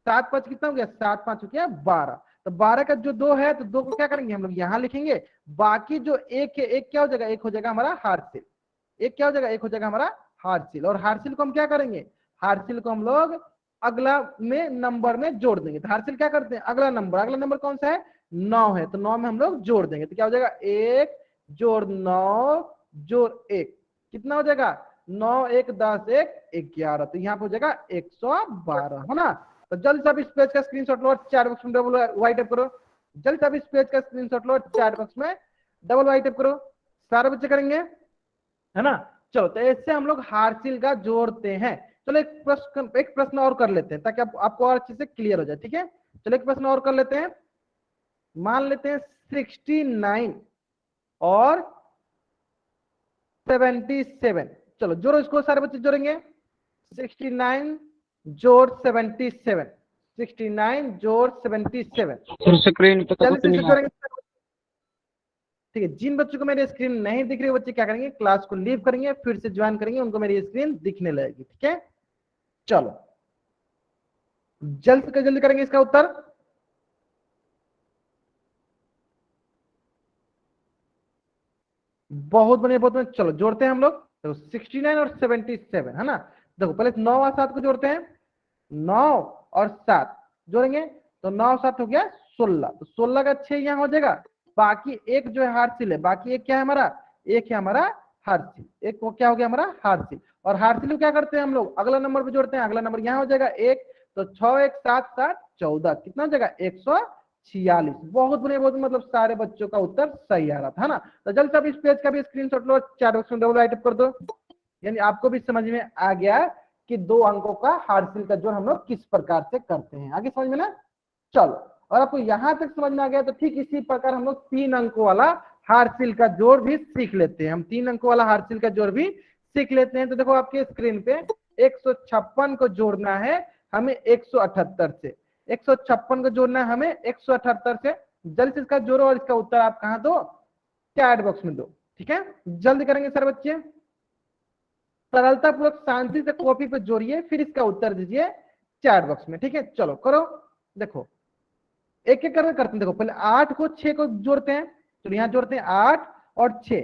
7 5 कितना हो गया? 7 5 हो गया 12। तो 12 का जो 2 है तो 2 को क्या करेंगे हम लोग यहाँ लिखेंगे। बाकी जो एक है, एक क्या हो जाएगा? एक हो जाएगा हमारा हार्सिल। एक क्या हो जाएगा? एक हो जाएगा हमारा हार्सिल। और हार्सिल को हम क्या करेंगे? हार्सिल को हम लोग अगला में नंबर में जोड़ देंगे। तो हार्सिल क्या करते हैं? अगला नंबर, अगला नंबर कौन सा है? 9 है, तो 9 में हम लोग जोड़ देंगे। तो क्या हो जाएगा? 1 जोड़ 9 जोड़ 1 कितना हो जाएगा? 9 1 10 1 11। तो यहाँ पे हो जाएगा 112, है ना। तो जल्द से आप इस पेज का स्क्रीनशॉट लो और चैट बॉक्स में डबल वाई टाइप करो। जल्द से आप इस पेज का स्क्रीनशॉट लो और चैट बॉक्स में डबल वाई टाइप करो। सारे बच्चे करेंगे, है ना। चलो तो ऐसे हम लोग हार्सिल का जोड़ते हैं। चलो एक प्रश्न और कर लेते हैं ताकि आपको और अच्छे से क्लियर हो जाए, ठीक है। चलो एक प्रश्न और कर लेते हैं। मान लेते हैं 69 और 77। चलो जोड़ो इसको, सारे बच्चे जोड़ेंगे। 69 जोड़ 77, 69 जोड़ 77। फिर स्क्रीन पे तो जल्दी कुछ से नहीं इसे आ रहा। जोड़ेंगे, ठीक है। जिन बच्चों को मेरी स्क्रीन नहीं दिख रही, वो बच्चे क्या करेंगे? क्लास को लीव करेंगे, फिर से ज्वाइन करेंगे, उनको मेरी स्क्रीन दिखने लगेगी, ठीक है। चलो जल्द से जल्दी करेंगे इसका उत्तर। बहुत बढ़िया, बहुत बढ़िया। चलो जोड़ते हैं हम लोग। तो 69 और 77, है ना। देखो पहले 9 और 7 को जोड़ते हैं। 9 और 7 जोड़ेंगे तो 9 7 हो गया 16। तो 16 का 6 यहाँ हो जाएगा। बाकी एक जो है हार्सिल है, बाकी एक क्या है हमारा? एक है हमारा हार्सिल। एक को क्या हो गया? हमारा हार्सिल। और हार्सिल को क्या करते हैं हम लोग? अगला नंबर पे जोड़ते हैं। अगला नंबर यहाँ हो जाएगा 1। तो 6 1 7 7 14 कितना हो जाएगा? 146। बहुत बढ़िया, बहुत मतलब सारे बच्चों का उत्तर सही आ रहा था, है ना। तो जल्द से आप इस पेज का भी स्क्रीनशॉट लो, चैट बॉक्स में डबल राइट कर दो। यानी आपको भी समझ में आ गया कि 2 अंकों का हार्सिल का जोड़ हम लोग किस प्रकार से करते हैं। आगे समझ में ना। चलो और आपको यहां तक समझ में आ गया तो ठीक इसी प्रकार हम लोग 3 अंकों वाला हार्सिल का जोड़ भी सीख लेते हैं। हम 3 अंकों वाला हार्सिल का जोड़ भी सीख लेते हैं। तो देखो आपके स्क्रीन पे 156 को जोड़ना है हमें 178 से। 156 को जोड़ना है हमें 178 से। जल्द से इसका जोड़ो और इसका उत्तर आप कहां दो? चैट बॉक्स में दो, ठीक है। जल्द करेंगे सर बच्चे, सरलता पूर्वक शांति से कॉपी पे जोड़िए, फिर इसका उत्तर दीजिए चैट बॉक्स में, ठीक है। चलो करो। देखो एक एक करके करते हैं। देखो पहले 8 को 6 को जोड़ते हैं। तो यहाँ जोड़ते हैं 8 और 6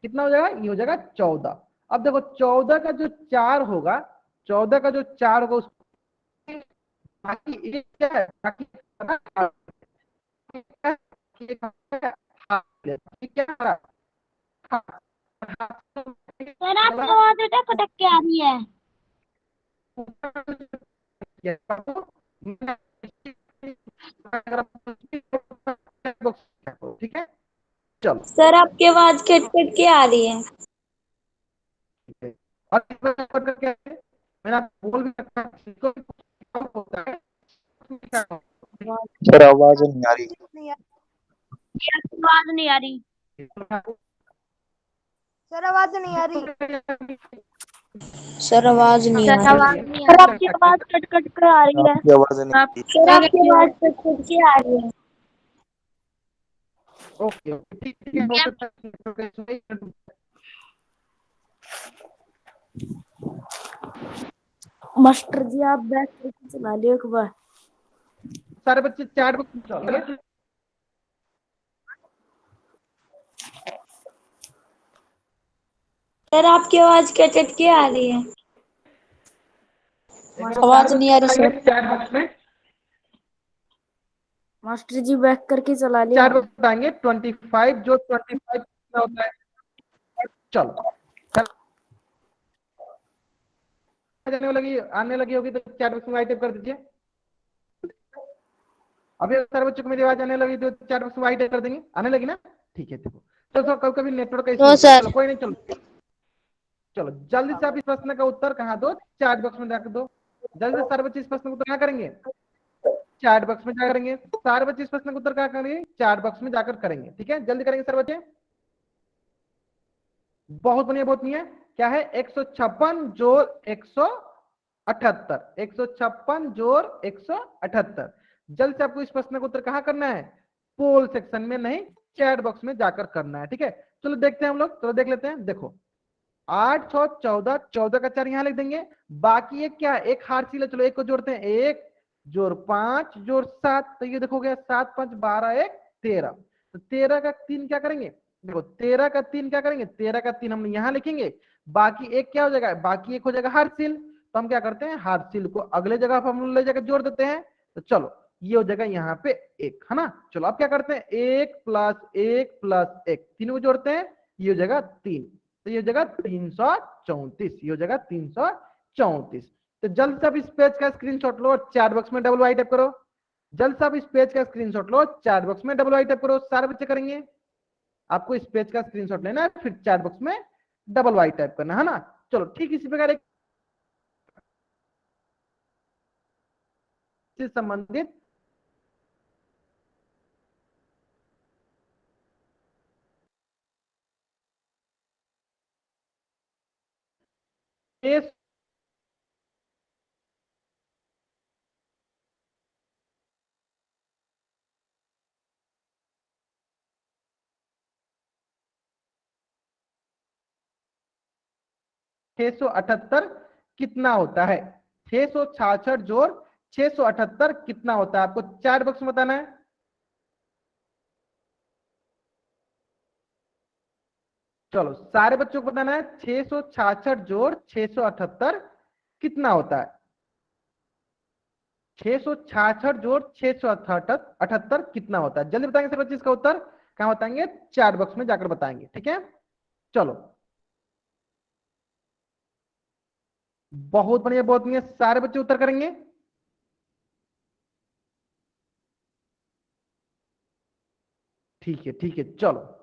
कितना हो जाएगा? ये हो जाएगा 14। अब देखो 14 का जो 4 होगा, 14 का जो 4 होगा उस बाकी एक क्या है? बाकी क्या है? सर आपकी आवाज अटक अटक के आ रही है। ठीक है, चलो। सर आपकी आवाज कट कट के आ रही है। और क्या है, मैंने आपको बोल भी रखा है, इसको भी होता है, क्या सर आवाज नहीं आ रही। आवाज नहीं आ रही। सर आवाज नहीं आ रही। सर आवाज नहीं आ सर रही। आवाज नहीं आ रही। आपकी आवाज कट कट के आ रही है। आपकी आवाज नहीं आ रही। सर आपकी आवाज कट कट के आ रही है। ओके ओके, ठीक ठीक है, हो सकता है। मास्टर जी आप बैठ करके चला लियो एक बार। सारे बच्चे चैट बॉक्स में चलो। सर आपकी आवाज कट कट के आ रही है। आवाज नहीं आ रही सर। चैट बॉक्स में मास्टर जी बैठ करके चला लियो। चैट बॉक्स बताएंगे 25, जो 25 कितना होता है। चलो आने लगी होगी तो चैट बॉक्स में टाइप कर दीजिए। अभी सारे बच्चों को मेरी आवाज आने लगी तो चैट बॉक्स में टाइप कर देंगे, आने लगी ना, ठीक है। देखो तो कभी कभी नेटवर्क का इशू होता है, चलो कोई नहीं, चलो चलो जल्दी से आप इस प्रश्न का उत्तर कहाँ दो, चैट बॉक्स में जाकर दो। जल्दी से सारे बच्चे इस प्रश्न को उत्तर कहाँ करेंगे, चैट बॉक्स में जाकर करेंगे। सारे बच्चे इस प्रश्न का उत्तर कहाँ करेंगे, चैट बॉक्स में जाकर करेंगे, ठीक है, जल्दी करेंगे सारे बच्चे। बहुत बढ़िया, बहुत बढ़िया। क्या है, 156 जोड़ 178, 156 जोड़ 178। जल्द से आपको इस प्रश्न का उत्तर कहाँ करना है, पोल सेक्शन में नहीं, चैट बॉक्स में जाकर करना है, ठीक है। चलो देखते हैं हम लोग, चलो देख लेते हैं। देखो 8 6 14, 14 का 4 यहाँ लिख देंगे। बाकी एक क्या है, एक हार्सिल है, चलो एक को जोड़ते हैं, 1 जोड़ 5 जोड़ 7, तो ये देखो गया 7 5 12 1 13। तो 13 का 3 क्या करेंगे, देखो 13 का 3 क्या करेंगे, 13 का 3 हम यहाँ लिखेंगे। बाकी एक क्या हो जाएगा, बाकी एक हो जाएगा हार्सिल, तो हम क्या करते हैं, हार्सिल को अगले जगह पर हम ले जाकर जोड़ देते हैं। तो चलो ये हो जाएगा यहाँ पे 1, है ना। चलो अब क्या करते हैं, 1 + 1 + 1, तीनों को जोड़ते हैं, ये हो जाएगा 3, तो ये हो जाएगा 334, ये हो जाएगा 334। तो जल्द से आप इस पेज का स्क्रीनशॉट लो और चैट बॉक्स में डबल वाई टाइप करो। जल्द से आप इस पेज का स्क्रीनशॉट लो, चैट बॉक्स में डबल वाई टाइप करो। सारे बच्चे करेंगे, आपको इस पेज का स्क्रीनशॉट लेना है, फिर चैट बॉक्स में डबल वाई टाइप करना है ना। चलो ठीक इसी प्रकार से संबंधित केस 678 कितना होता है, 666 जोड़ 678 कितना होता है, आपको चैट बॉक्स में बताना है। चलो सारे बच्चों को बताना है 666 जोड़ 678 कितना होता है, 666 जोड़ 678 कितना होता है, जल्दी बताएंगे सर बच्चे इसका उत्तर, कहां बताएंगे, चैट बॉक्स में जाकर बताएंगे, ठीक है। चलो बहुत बढ़िया, बहुत बढ़िया, सारे बच्चे उत्तर करेंगे। ठीक है ठीक है, चलो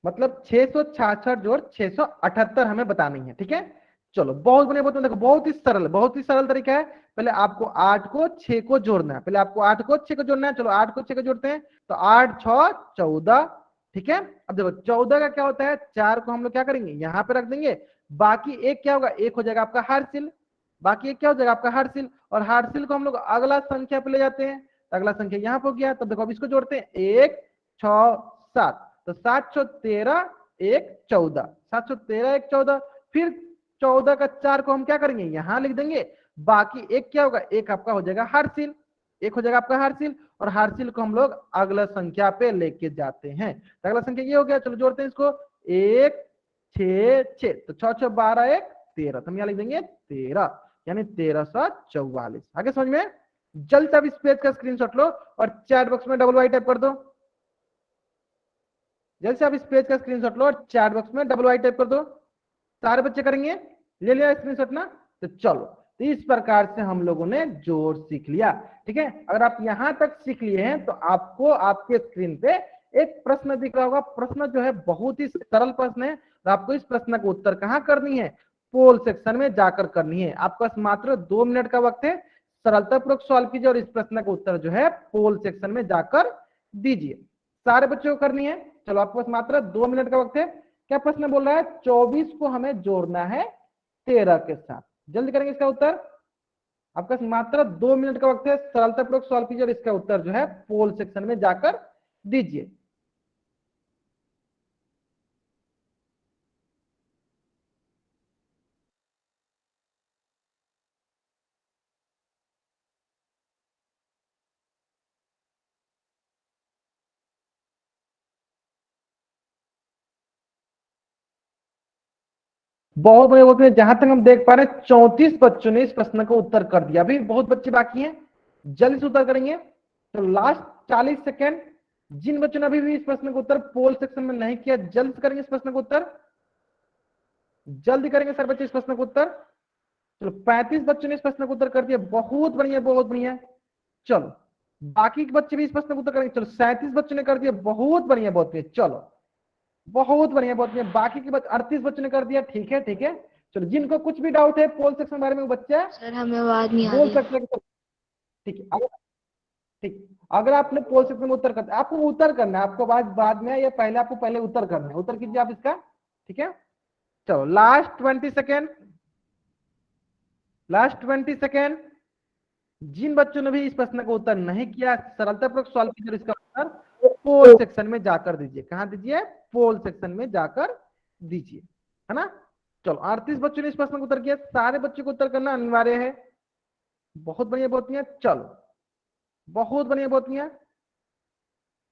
मतलब 666 जोड़ 678 हमें बतानी है, ठीक है। चलो बहुत बढ़िया, बहुत देखो बहुत ही सरल, बहुत ही सरल तरीका है। पहले आपको 8 को 6 को जोड़ना है, पहले आपको 8 को 6 को जोड़ना है। चलो 8 को 6 को जोड़ते हैं, तो 8 6 14, ठीक है। अब देखो 14 का क्या होता है, 4 को हम लोग क्या करेंगे, यहाँ पे रख देंगे। बाकी एक क्या होगा, एक हो जाएगा आपका हार्सिल, बाकी एक क्या हो जाएगा आपका हार्सिल, और हार्सिल को हम लोग अगला संख्या पे ले जाते हैं, तो अगला संख्या यहाँ पे हो गया। तब देखो अब इसको जोड़ते हैं, 1 6 7, तो 713 1 14, 713 1 14। फिर 14 का 4 को हम क्या करेंगे, यहां लिख देंगे। बाकी एक क्या होगा, एक आपका हो जाएगा हार्सिल, एक हो जाएगा आपका हार्सिल, और हार्सिल को हम लोग अगला संख्या पे लेके जाते हैं। तो अगला संख्या ये हो गया, चलो जोड़ते हैं इसको, 1 6 6, तो 6 6 12 1 13, तो हम यहाँ लिख देंगे 13, यानी 1344। आगे समझ में, जल्द से अब इस पेज का स्क्रीनशॉट लो और चैट बॉक्स में डबल वाई टाइप कर दो। जैसे आप इस पेज का स्क्रीनशॉट लो और चैट बॉक्स में डबल वाई टाइप कर दो। सारे बच्चे करेंगे, ले लिया स्क्रीनशॉट ना, तो चलो तो इस प्रकार से हम लोगों ने जोड़ सीख लिया। ठीक है, अगर आप यहां तक सीख लिए हैं तो आपको आपके स्क्रीन पे एक प्रश्न दिख रहा होगा। प्रश्न जो है बहुत ही सरल प्रश्न है, तो आपको इस प्रश्न का उत्तर कहाँ करनी है, पोल सेक्शन में जाकर करनी है। आपके पास मात्र 2 मिनट का वक्त है, सरलतापूर्वक सॉल्व कीजिए और इस प्रश्न का उत्तर जो है पोल सेक्शन में जाकर दीजिए। सारे बच्चों को करनी है। चलो आपके पास मात्र 2 मिनट का वक्त है। क्या प्रश्न बोल रहा है, 24 को हमें जोड़ना है 13 के साथ। जल्दी करेंगे इसका उत्तर। आपका मात्र 2 मिनट का वक्त है, सरलतापूर्वक सॉल्व कीजिए और इसका उत्तर जो है पोल सेक्शन में जाकर दीजिए। बहुत बढ़िया बोलते हैं। जहां तक हम देख पा रहे हैं 34 बच्चों ने इस प्रश्न का उत्तर कर दिया। अभी बहुत बच्चे बाकी हैं, जल्दी से उत्तर करेंगे। तो लास्ट 40 सेकेंड। जिन बच्चों ने अभी भी इस प्रश्न का उत्तर पोल सेक्शन में नहीं किया, जल्द से करेंगे इस प्रश्न का उत्तर, जल्दी करेंगे सर बच्चे इस प्रश्न का उत्तर। चलो 35 बच्चों ने इस प्रश्न का उत्तर कर दिया, बहुत बढ़िया बहुत बढ़िया। चलो बाकी के बच्चे भी इस प्रश्न का उत्तर करेंगे। चलो 37 बच्चों ने कर दिया, बहुत बढ़िया बहुत बढ़िया। चलो बहुत बढ़िया बहुत बढ़िया। बाकी के 38 बच्चों ने कर दिया। ठीक है ठीक है। चलो जिनको कुछ भी डाउट है पोल सेक्शन के बारे में, वो बच्चे सर हमें आवाज नहीं आ बोल रही। सकते हैं। ठीक है, ठीक, अगर आपने पोल सेक्शन में उत्तर करना, आपको उत्तर करना है, आपको बाद में या पहले आपको पहले उत्तर करना है, उत्तर कीजिए आप इसका। ठीक है, चलो लास्ट 20 सेकेंड, लास्ट 20 सेकेंड। जिन बच्चों ने भी इस प्रश्न का उत्तर नहीं किया, सरलतापूर्वक सॉल्व कीजिए, इसका उत्तर पोल सेक्शन में जाकर दीजिए। कहां दीजिए, पोल सेक्शन में जाकर दीजिए, है ना। चलो 38 बच्चों ने इस प्रश्न का उत्तर किया, सारे बच्चों को उत्तर करना अनिवार्य है। बहुत बढ़िया बहुत बढ़िया। चलो बहुत बढ़िया बहुत बढ़िया।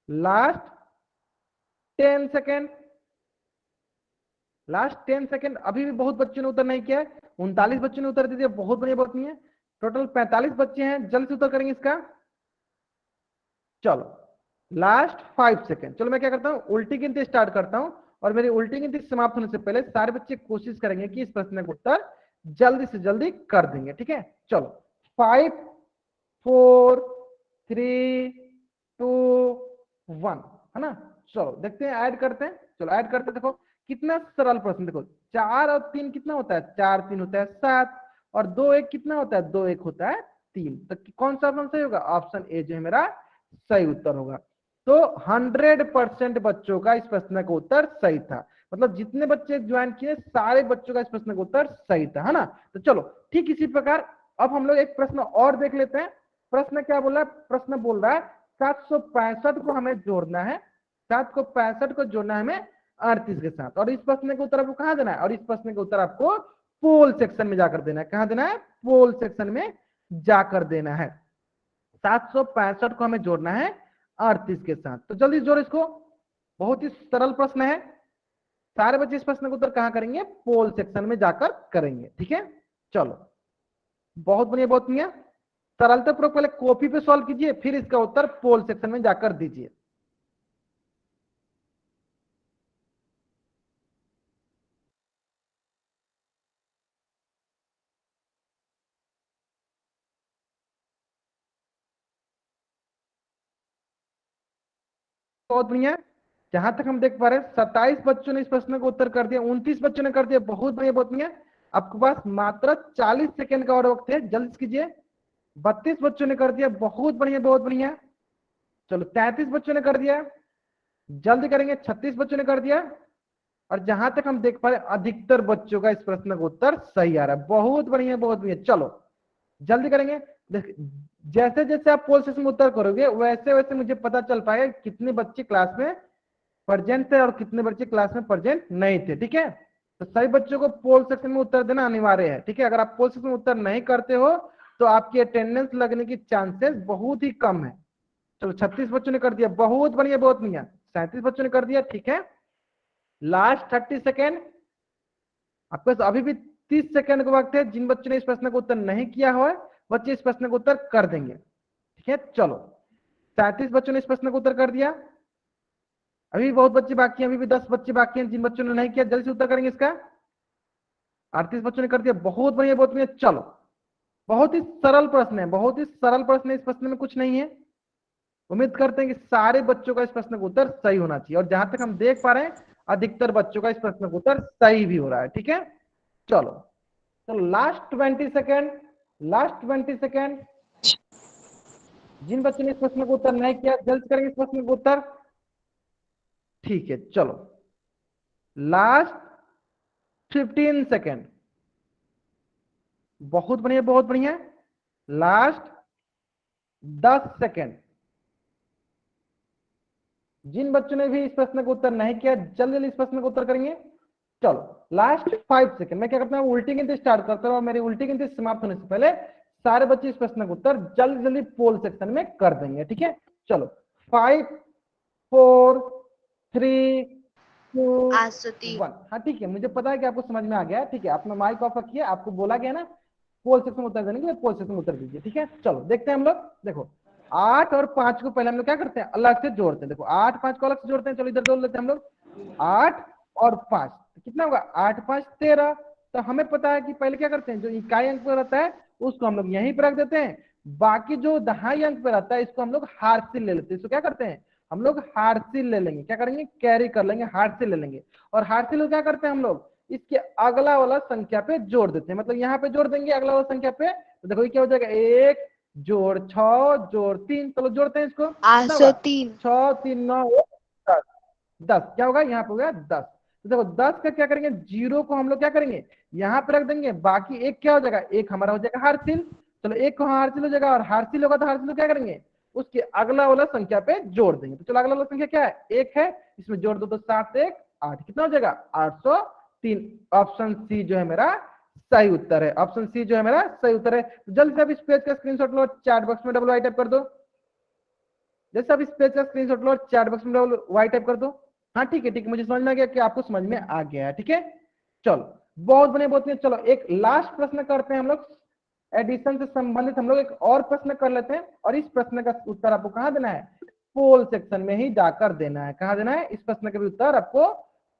Last 10 second, last 10 second. अभी भी बहुत बच्चों ने उत्तर नहीं किया है, 39 बच्चों ने उत्तर दे दिया। बहुत बढ़िया बहुत बढ़िया। टोटल 45 बच्चे हैं, जल्द से उत्तर करेंगे इसका। चलो लास्ट 5 सेकेंड। चलो मैं क्या करता हूँ, उल्टी गिनती स्टार्ट करता हूँ और मेरी उल्टी गिनती समाप्त होने से पहले सारे बच्चे कोशिश करेंगे कि इस प्रश्न का उत्तर जल्दी से जल्दी कर देंगे। ठीक है, चलो 5 4 3 2 1, है ना। चलो देखते हैं, ऐड करते हैं। चलो ऐड करते हैं। देखो कितना सरल प्रश्न। देखो 4 और 3 कितना होता है, 4 3 होता है 7, और 2 1 कितना होता है, 2 1 होता है 3। तो कौन सा ऑप्शन सही होगा, ऑप्शन ए जो है मेरा सही उत्तर होगा। तो 100% बच्चों का इस प्रश्न का उत्तर सही था। मतलब जितने बच्चे ज्वाइन किए सारे बच्चों का इस प्रश्न का उत्तर सही था, है ना। तो चलो ठीक इसी प्रकार अब हम लोग एक प्रश्न और देख लेते हैं। प्रश्न क्या बोल रहा है, प्रश्न बोल रहा है 765 को हमें जोड़ना है, 765 को जोड़ना है हमें 38 के साथ, और इस प्रश्न के उत्तर आपको कहां देना है, और इस प्रश्न के उत्तर आपको पोल सेक्शन में जाकर देना है। कहां देना है, पोल सेक्शन में जाकर देना है। 765 को हमें जोड़ना है 38 के साथ। तो जल्दी जोड़ इसको, बहुत ही सरल प्रश्न है। सारे बच्चे इस प्रश्न का उत्तर कहां करेंगे, पोल सेक्शन में जाकर करेंगे। ठीक है, चलो बहुत बढ़िया बहुत बढ़िया। सरलतापूर्वक पहले कॉपी पे सॉल्व कीजिए, फिर इसका उत्तर पोल सेक्शन में जाकर दीजिए। बहुत बढ़िया। जहां तक हम देख पा रहे हैं 27 बच्चों ने इस प्रश्न का उत्तर कर दिया, 29 बच्चों ने कर दिया। बहुत बढ़िया बहुत बढ़िया। आपके पास मात्र 40 सेकंड का और वक्त है, जल्द कीजिए। 32 बच्चों ने कर दिया, बहुत बढ़िया बहुत बढ़िया। चलो 33 बच्चों ने कर दिया, जल्दी करेंगे। 36 बच्चों ने कर दिया, और जहां तक हम देख पा रहे हैं अधिकतर बच्चों का इस प्रश्न का उत्तर सही आ रहा है। बहुत बढ़िया बहुत बढ़िया। चलो जल्दी करेंगे। जैसे जैसे आप पोल सेक्शन में उत्तर करोगे वैसे वैसे मुझे पता चल पाएगा कितने बच्चे क्लास में प्रेजेंट थे और कितने बच्चे क्लास में प्रेजेंट नहीं थे। ठीक है, तो सभी बच्चों को पोल सेक्शन में उत्तर देना अनिवार्य है। ठीक है, अगर आप पोल सेक्शन में उत्तर नहीं करते हो तो आपकी अटेंडेंस लगने की चांसेस बहुत ही कम है। चलो 36 बच्चों ने कर दिया, बहुत बढ़िया बहुत बढ़िया। 37 बच्चों ने कर दिया। ठीक है, लास्ट 30 सेकेंड। आपके पास अभी भी 30 सेकेंड का वक्त है। जिन बच्चों ने इस प्रश्न का उत्तर नहीं किया हुआ है बच्चे इस प्रश्न का उत्तर कर देंगे। ठीक है, चलो 37 बच्चों ने इस प्रश्न का उत्तर कर दिया। अभी बहुत बच्चे बाकी हैं, अभी भी 10 बच्चे बाकी हैं जिन बच्चों ने नहीं किया, जल्दी से उत्तर करेंगे इसका। 38 बच्चों ने कर दिया, बहुत बढ़िया बहुत बढ़िया। चलो बहुत ही सरल प्रश्न है, बहुत ही सरल प्रश्न है, इस प्रश्न में कुछ नहीं है। उम्मीद करते हैं कि सारे बच्चों का इस प्रश्न का उत्तर सही होना चाहिए, और जहां तक हम देख पा रहे हैं अधिकतर बच्चों का इस प्रश्न का उत्तर सही भी हो रहा है। ठीक है, चलो तो लास्ट 20 सेकेंड, लास्ट 20 सेकेंड। जिन बच्चों ने इस प्रश्न का उत्तर नहीं किया जल्द करेंगे इस प्रश्न का उत्तर। ठीक है, चलो लास्ट 15 सेकेंड। बहुत बढ़िया, बहुत बढ़िया। Last 10 second. जिन बच्चों ने भी इस प्रश्न का उत्तर नहीं किया जल्दी जल्दी इस प्रश्न का उत्तर करेंगे। चलो लास्ट 5 सेकेंड। मैं क्या करता हूँ, उल्टी गिनती स्टार्ट करता हूँ, और मेरी उल्टी गिनती समाप्त होने से पहले सारे बच्चे इस प्रश्न का उत्तर जल्दी जल्दी पोल सेक्शन में कर देंगे। ठीक है, चलो 5 4 3 2 1। हाँ ठीक है, मुझे पता है कि आपको समझ में आ गया। ठीक है, आपने माइक ऑफ रखिए, आपको बोला गया ना पोल सेक्शन में उत्तर देने के लिए, पोल सेक्शन में उत्तर दीजिए। ठीक है, चलो देखते हैं हम लोग। देखो 8 और 5 को पहले हम लोग क्या करते हैं, अलग से जोड़ते हैं। देखो 8 5 को अलग से जोड़ते हैं। चलो इधर जोड़ लेते हैं हम लोग 8 और 5, तो कितना होगा 8 5 13। तो हमें पता है कि पहले क्या करते हैं, जो इकाई अंक पर रहता है उसको हम लोग यहीं पर रख देते हैं, बाकी जो दहाई अंक पर रहता है इसको हम लोग हार्सिल ले लेते हैं। इसको क्या करते हैं हम लोग, हार्सिल ले लेंगे। क्या करेंगे, कैरी कर लेंगे, हार्सिल ले लेंगे। और हार्सिल क्या करते हैं हम लोग, इसके अगला वाला संख्या पे जोड़ देते हैं। मतलब यहाँ पे जोड़ देंगे अगला वाला संख्या पे, तो देखो ये क्या हो जाएगा, 1 जोड़ 6 जोड़ 3। चलो जोड़ते हैं इसको, 803 6 3 9 10 10। क्या होगा यहाँ पे, हो गया 10। तो देखो 10 का क्या करेंगे, जीरो को हम लोग क्या करेंगे यहाँ पे रख देंगे, बाकी एक क्या हो जाएगा, एक हमारा हो जाएगा हार्सिल। चलो एक को हार्सिल हो जाएगा, और हार्सिल होगा तो हार्सिल क्या करेंगे, उसके अगला वाला संख्या पे जोड़ देंगे। तो चलो अगला वाला संख्या क्या है, 1 है, इसमें जोड़ दो तो 7 1 8, कितना हो जाएगा 803। ऑप्शन सी जो है मेरा सही उत्तर है। ऑप्शन सी जो है मेरा सही उत्तर है। तो जल्द से आप इस पेज का स्क्रीनशॉट लो, चैट बॉक्स में डबल वाई टाइप कर दो। जैसे आप इस पेज का स्क्रीनशॉट लो, चैट बॉक्स में डबल वाई टाइप कर दो। हाँ ठीक है, ठीक है, मुझे समझ में आ गया कि आपको समझ में आ गया है। ठीक है, चलो बहुत बढ़िया, बहुत बढ़िया। चलो एक लास्ट प्रश्न करते हैं हम लोग, एडिशन से संबंधित हम लोग एक और प्रश्न कर लेते हैं, और इस प्रश्न का उत्तर आपको कहाँ देना है, पोल सेक्शन में ही जाकर देना है। कहाँ देना है, इस प्रश्न का भी उत्तर आपको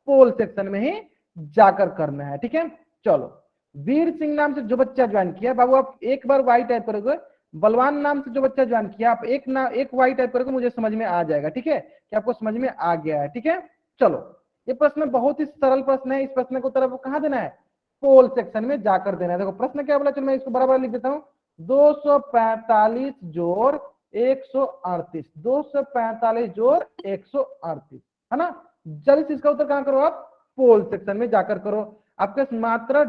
पोल सेक्शन में ही जाकर करना है। ठीक है, चलो वीर सिंह नाम से जो बच्चा ज्वाइन किया, बाबू आप एक बार वाई टाइप करोगे। बलवान नाम से जो बच्चा ज्वाइन किया, आप एक वाई टाइप करोगे, मुझे समझ में आ जाएगा। ठीक है, कि आपको समझ में आ गया है। ठीक है, चलो ये प्रश्न बहुत ही सरल प्रश्न है। इस प्रश्न को उत्तर आपको कहाँ देना है, पोल सेक्शन में जाकर देना है। देखो प्रश्न क्या बोला, चलो मैं इसको बराबर लिख देता हूँ, 245 जोड़ 138, 245 जोड़ 138, है ना। जल्दी से इसका उत्तर कहाँ करो आप, पोल सेक्शन में जाकर करो। आपके पास मात्र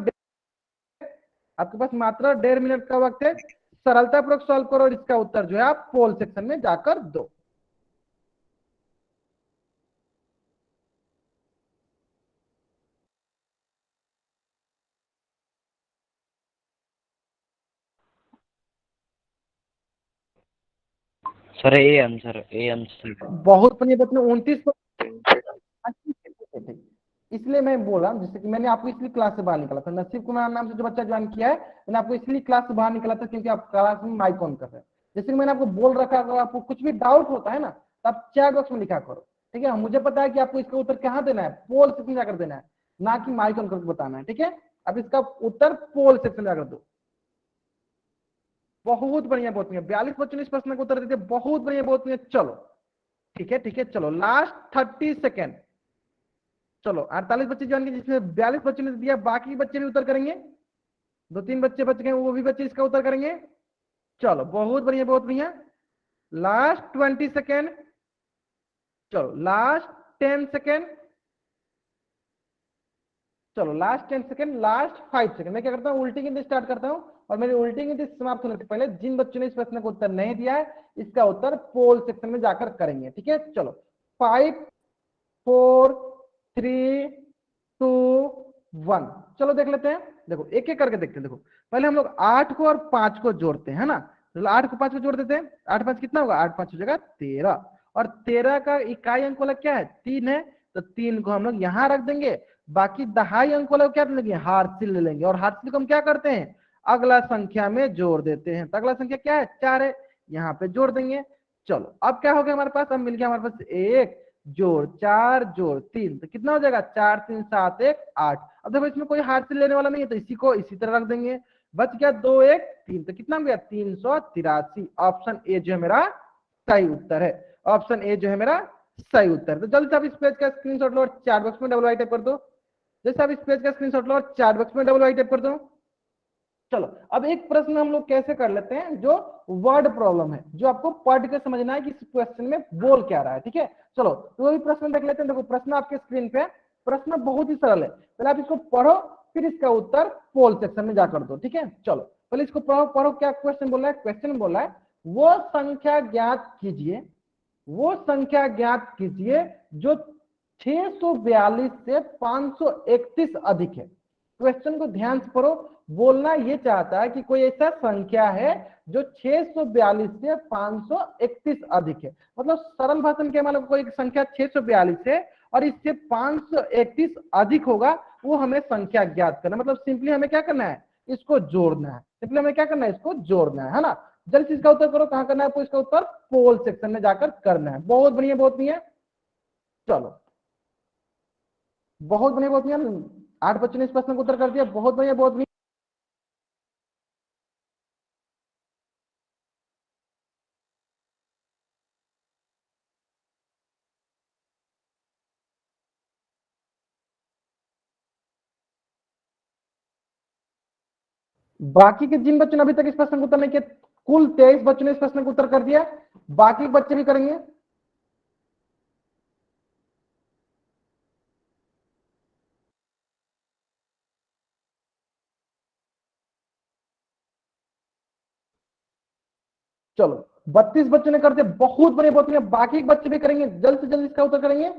1.5 मिनट का वक्त है, सरलतापूर्वक सॉल्व करो, और इसका उत्तर जो है आप पोल सेक्शन में जाकर दो। सर ए आंसर बहुत बढ़िया, 29। इसलिए मैं बोल रहा हूँ, जैसे कि मैंने आपको इसलिए क्लास से बाहर निकाला था, नसीब कुमार नाम से जो बच्चा ज्वाइन किया है, मैंने आपको इसलिए क्लास से बाहर निकाला था क्योंकि आप क्लास में माइक ऑन कर रहे हैं। जैसे कि मैंने आपको बोल रखा, अगर आपको कुछ भी डाउट होता है ना तो आप चैट बॉक्स में लिखा करो। ठीक है, मुझे पता है कि आपको इसका उत्तर कहाँ देना है, पोल सेक्शन जाकर देना है, ना कि माइक ऑन करके बताना है। ठीक है, अब इसका उत्तर पोल सेक्शन जाकर दो। बहुत बढ़िया, बहुत बढ़िया, 42 बच्चों ने इस प्रश्न का उत्तर देते, बहुत बढ़िया, बहुत बढ़िया। चलो ठीक है, ठीक है, चलो लास्ट 30 सेकेंड। चलो 48 बच्चे ज्वाइन किए, जिसमें 42 बच्चों ने दिया, बाकी बच्चे भी उत्तर करेंगे। 2-3 बच्चे बच गए, वो भी बच्चे इसका उत्तर करेंगे। चलो बहुत बढ़िया, बहुत बढ़िया। Last 20 second. चलो लास्ट 10 सेकेंड। चलो लास्ट 10 सेकेंड, लास्ट 5 सेकेंड। मैं क्या करता हूँ, उल्टी गिनती स्टार्ट करता हूँ, और मेरी उल्टी गिनती समाप्त होने से पहले जिन बच्चों ने इस प्रश्न का उत्तर नहीं दिया है इसका उत्तर पोल सेक्शन में जाकर करेंगे। ठीक है, चलो 5 4 3 2 1। चलो देख लेते हैं, देखो एक एक करके देखते हैं। देखो पहले हम लोग 8 को और 5 को जोड़ते हैं, है ना। चलो 8 को 5 को जोड़ देते हैं, 8 5 कितना होगा, 8 5 हो जाएगा 13, और 13 का इकाई अंक वाला क्या है, 3 है, तो 3 को हम लोग यहाँ रख देंगे, बाकी दहाई अंक वाला क्या लेंगे, हार्सिल ले लेंगे, और हार्सिल को हम क्या करते हैं, अगला संख्या में जोड़ देते हैं। तो अगला संख्या क्या है, 4 है, यहाँ पे जोड़ देंगे। चलो अब क्या हो गया हमारे पास, अब मिल गया हमारे पास 1 जोड़ 4 जोड़ 3, तो कितना हो जाएगा, 4 3 7 1 8। अब देखो इसमें कोई हार्सिल लेने वाला नहीं है, तो इसी को इसी तरह रख देंगे। बच गया 2 1 3, तो कितना हो गया 383। ऑप्शन ए जो है मेरा सही उत्तर है। ऑप्शन ए जो है मेरा सही उत्तर है। तो जल्दी से आप इस पेज का स्क्रीनशॉट लो और चैट बॉक्स में डबल वाई टाइप कर दो। जैसे आप इस पेज का स्क्रीनशॉट लो और चैट बॉक्स में डबल वाई टाइप कर दो। चलो अब एक प्रश्न हम लोग कैसे कर लेते हैं जो वर्ड प्रॉब्लम है, जो आपको पढ़ के समझना है कि इस क्वेश्चन में बोल क्या रहा है। ठीक है, चलो तो वही प्रश्न देख लेते हैं। देखो प्रश्न आपके स्क्रीन पे, प्रश्न बहुत ही सरल है। पहले आप इसको पढ़ो, फिर इसका उत्तर पोल सेक्शन में जाकर दो। ठीक है, चलो पहले इसको पढ़ो क्या क्वेश्चन बोल रहा है। क्वेश्चन बोल रहा है वो संख्या ज्ञात कीजिए, वो संख्या ज्ञात कीजिए जो 642 से 531 अधिक है। क्वेश्चन को ध्यान से पढ़ो। बोलना ये चाहता है कि कोई ऐसा संख्या है जो 642 से 531 अधिक है। मतलब सरल भाषा में क्या मतलब, कोई संख्या 642 है और इससे 531 अधिक होगा, वो हमें संख्या ज्ञात करना। मतलब सिंपली हमें क्या करना है, इसको जोड़ना है। सिंपली हमें क्या करना है, इसको जोड़ना है ना। जल्द से इसका उत्तर करो। कहां करना है आपको इसका उत्तर, पोल सेक्शन में जाकर करना है। बहुत बढ़िया बहुत बढ़िया। चलो बहुत बढ़िया बहुत बढ़िया, 8 बच्चों ने इस प्रश्न को उत्तर कर दिया। बहुत बढ़िया बहुत बढ़िया। बाकी के जिन बच्चों ने अभी तक इस प्रश्न को उत्तर नहीं किया, कुल 23 बच्चों ने इस प्रश्न को उत्तर कर दिया। बाकी बच्चे भी करेंगे। चलो 32 बच्चों ने कर दिया। बहुत बढ़िया बहुत बढ़िया। बाकी बच्चे भी करेंगे, जल्द से जल्द इसका उत्तर करेंगे।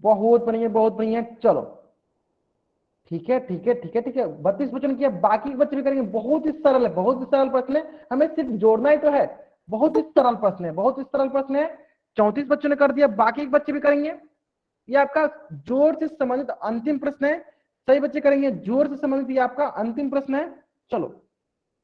बहुत बढ़िया बहुत बढ़िया। चलो ठीक है ठीक है ठीक है ठीक है। 32 बच्चों ने किया, बाकी के बच्चे भी करेंगे। बहुत ही सरल है, बहुत ही सरल प्रश्न है, हमें सिर्फ जोड़ना ही तो है। बहुत ही सरल प्रश्न है, बहुत ही सरल प्रश्न है। 34 बच्चों ने कर दिया, बाकी के बच्चे भी करेंगे। ये आपका जोड़ से संबंधित अंतिम प्रश्न है। सही बच्चे करेंगे, जोड़ से संबंधित ये आपका अंतिम प्रश्न है। चलो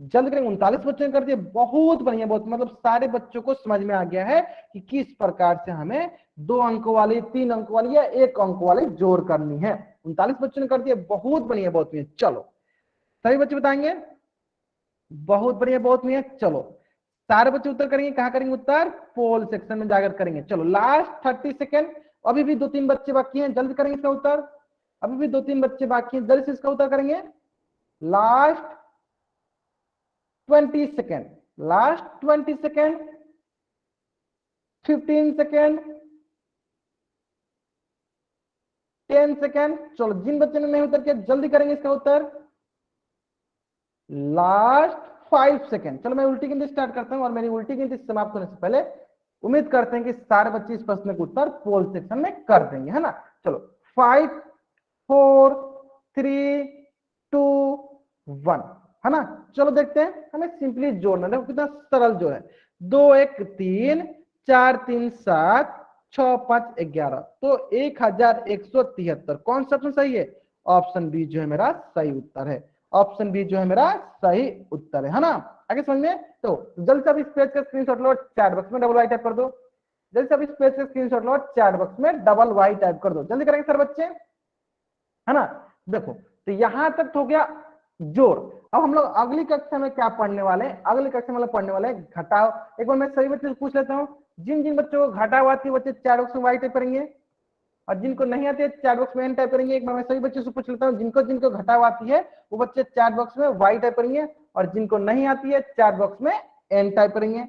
जल्द करेंगे। 39 बच्चों ने कर दिया। बहुत बढ़िया बहुत, मतलब सारे बच्चों को समझ में आ गया है कि किस प्रकार से हमें 2 अंक वाली, 3 अंक वाली या 1 अंक वाली जोड़ करनी है। 39 बच्चों ने कर दिया। बहुत बढ़िया बहुत बढ़िया। चलो सभी बच्चे बताएंगे। बहुत बढ़िया बहुत बढ़िया। चलो सारे बच्चे उत्तर करेंगे। कहां करेंगे उत्तर, पोल सेक्शन में जाकर करेंगे। चलो लास्ट 30 सेकेंड, अभी भी 2-3 बच्चे बाकी हैं, जल्दी करेंगे इसका उत्तर। अभी भी 2-3 बच्चे बाकी हैं, जल्दी से इसका उत्तर करेंगे। Last 20 second, last 20 second, 15 second, 10 second. चलो जिन बच्चे ने नहीं उत्तर किया जल्दी करेंगे इसका उत्तर। Last 5 second. चलो मैं उल्टी गिनती स्टार्ट करता हूं और मेरी उल्टी गिनती समाप्त होने से पहले उम्मीद करते हैं कि सारे बच्चे इस प्रश्न का उत्तर पोल सेक्शन में कर देंगे, है ना। चलो 5 4 3 2 1, है ना। चलो देखते हैं, हमें सिंपली जोड़ना। देखो कितना सरल जोड़ है। 2 1 3 4 3 7 6 5 11, तो 1173। कौन सा ऑप्शन सही है, ऑप्शन बी जो है मेरा सही उत्तर है। ऑप्शन बी जो है मेरा सही उत्तर है ना। आगे समझ में। तो जल्दी से अब इस पेज का स्क्रीनशॉट लो, चैट बॉक्स में डबल वाई टाइप कर दो। जल्दी से अब इस पेज का स्क्रीनशॉट लो, चैट बॉक्स में डबल वाई टाइप कर दो। जल्दी करेंगे सर बच्चे, है ना। देखो तो यहां तक हो गया जोड़। अब हम लोग अगली कक्षा में क्या पढ़ने वाले हैं, अगली कक्षा में पढ़ने वाले हैं घटाव। एक बार मैं सभी बच्चों से पूछ लेता हूँ, जिन जिन बच्चों को घटाव आती है बच्चे चैट बॉक्स में वाई टाइप करेंगे, और जिनको नहीं आती है चैट बॉक्स में एन टाइप करेंगे। एक बार मैं सभी बच्चों से पूछ लेता हूँ, जिनको जिनको घटाव आती है वो बच्चे चैट बॉक्स में वाई टाइप करेंगे, और जिनको नहीं आती है चैट बॉक्स में एन टाइप करेंगे।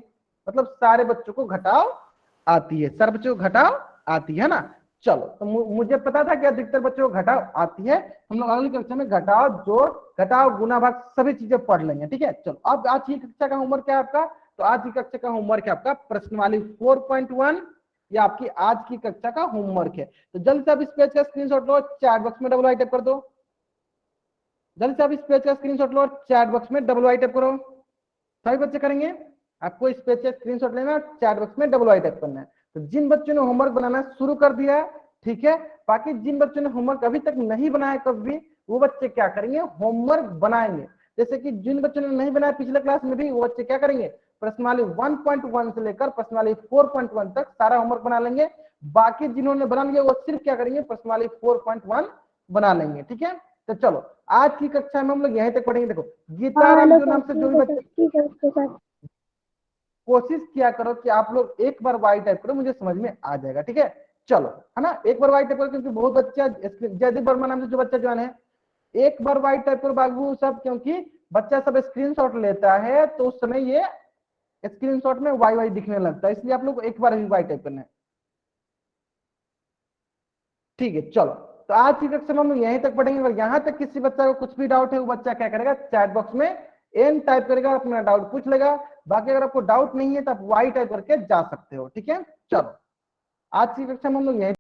मतलब सारे बच्चों को घटाव आती है, सारे बच्चों को घटाव आती है ना। चलो तो मुझे पता था कि अधिकतर बच्चों को घटाव आती है। हम लोग अगली कक्षा में घटाव, जोड़, घटाव, गुना, भाग सभी चीजें पढ़ लेंगे। ठीक है, चलो अब आज की कक्षा का होमवर्क क्या है आपका, तो आज की कक्षा का होमवर्क है आपका प्रश्नवाली 4.1, ये आपकी आज की कक्षा का होमवर्क है। तो जल्दी से आप इस पेज का स्क्रीनशॉट लो, चैट बॉक्स में डबल वाई टाइप कर दो। जल्दी से आप इस पेज का स्क्रीनशॉट लो, चैट बॉक्स में डबल वाई टाइप करो। सभी बच्चे करेंगे। आपको इस पेज का स्क्रीनशॉट लेना, चैट बॉक्स में डबल वाई टाइप करना है। तो जिन बच्चों ने होमवर्क बनाना शुरू कर दिया है, ठीक है, बाकी जिन बच्चों ने होमवर्क अभी तक नहीं बनाया कभी, वो बच्चे क्या करेंगे, होमवर्क बनाएंगे। जैसे कि जिन बच्चों ने नहीं बनाया पिछले क्लास में भी, वो बच्चे क्या करेंगे, प्रश्नवाली 1.1 से लेकर प्रश्नवाली 4.1 तक सारा होमवर्क बना लेंगे। बाकी जिन्होंने बना लिया वो सिर्फ क्या करेंगे, प्रश्नवाली 4.1 बना लेंगे। ठीक है, तो चलो आज की कक्षा में हम लोग यहीं तक पढ़ेंगे। देखो गीता राम जो नाम से जो भी बच्चे कोशिश किया करो कि आप लोग एक बार वाई टाइप करो, मुझे समझ में आ जाएगा। ठीक है चलो, है ना, एक बार वाई टाइप करो, क्योंकि बहुत बच्चा जयदीप वर्मा नाम से जो बच्चा ज्वाइन है, एक बार वाई टाइप करो बाबू सब, क्योंकि बच्चा सब स्क्रीनशॉट लेता है तो उस समय ये स्क्रीनशॉट में वाई वाई दिखने लगता है, इसलिए आप लोग एक बार भी वाई टाइप करना है। ठीक है चलो, तो आज की कक्षा में हम लोग यहीं तक पढ़ेंगे। अगर यहाँ तक किसी बच्चा को कुछ भी डाउट है, वो बच्चा क्या करेगा, चैट बॉक्स में एन टाइप करेगा, अपना डाउट पूछ लेगा। बाकी अगर आपको डाउट नहीं है तो आप वाई टाइप करके जा सकते हो। ठीक है चलो, आज की कक्षा में हम लोग यहीं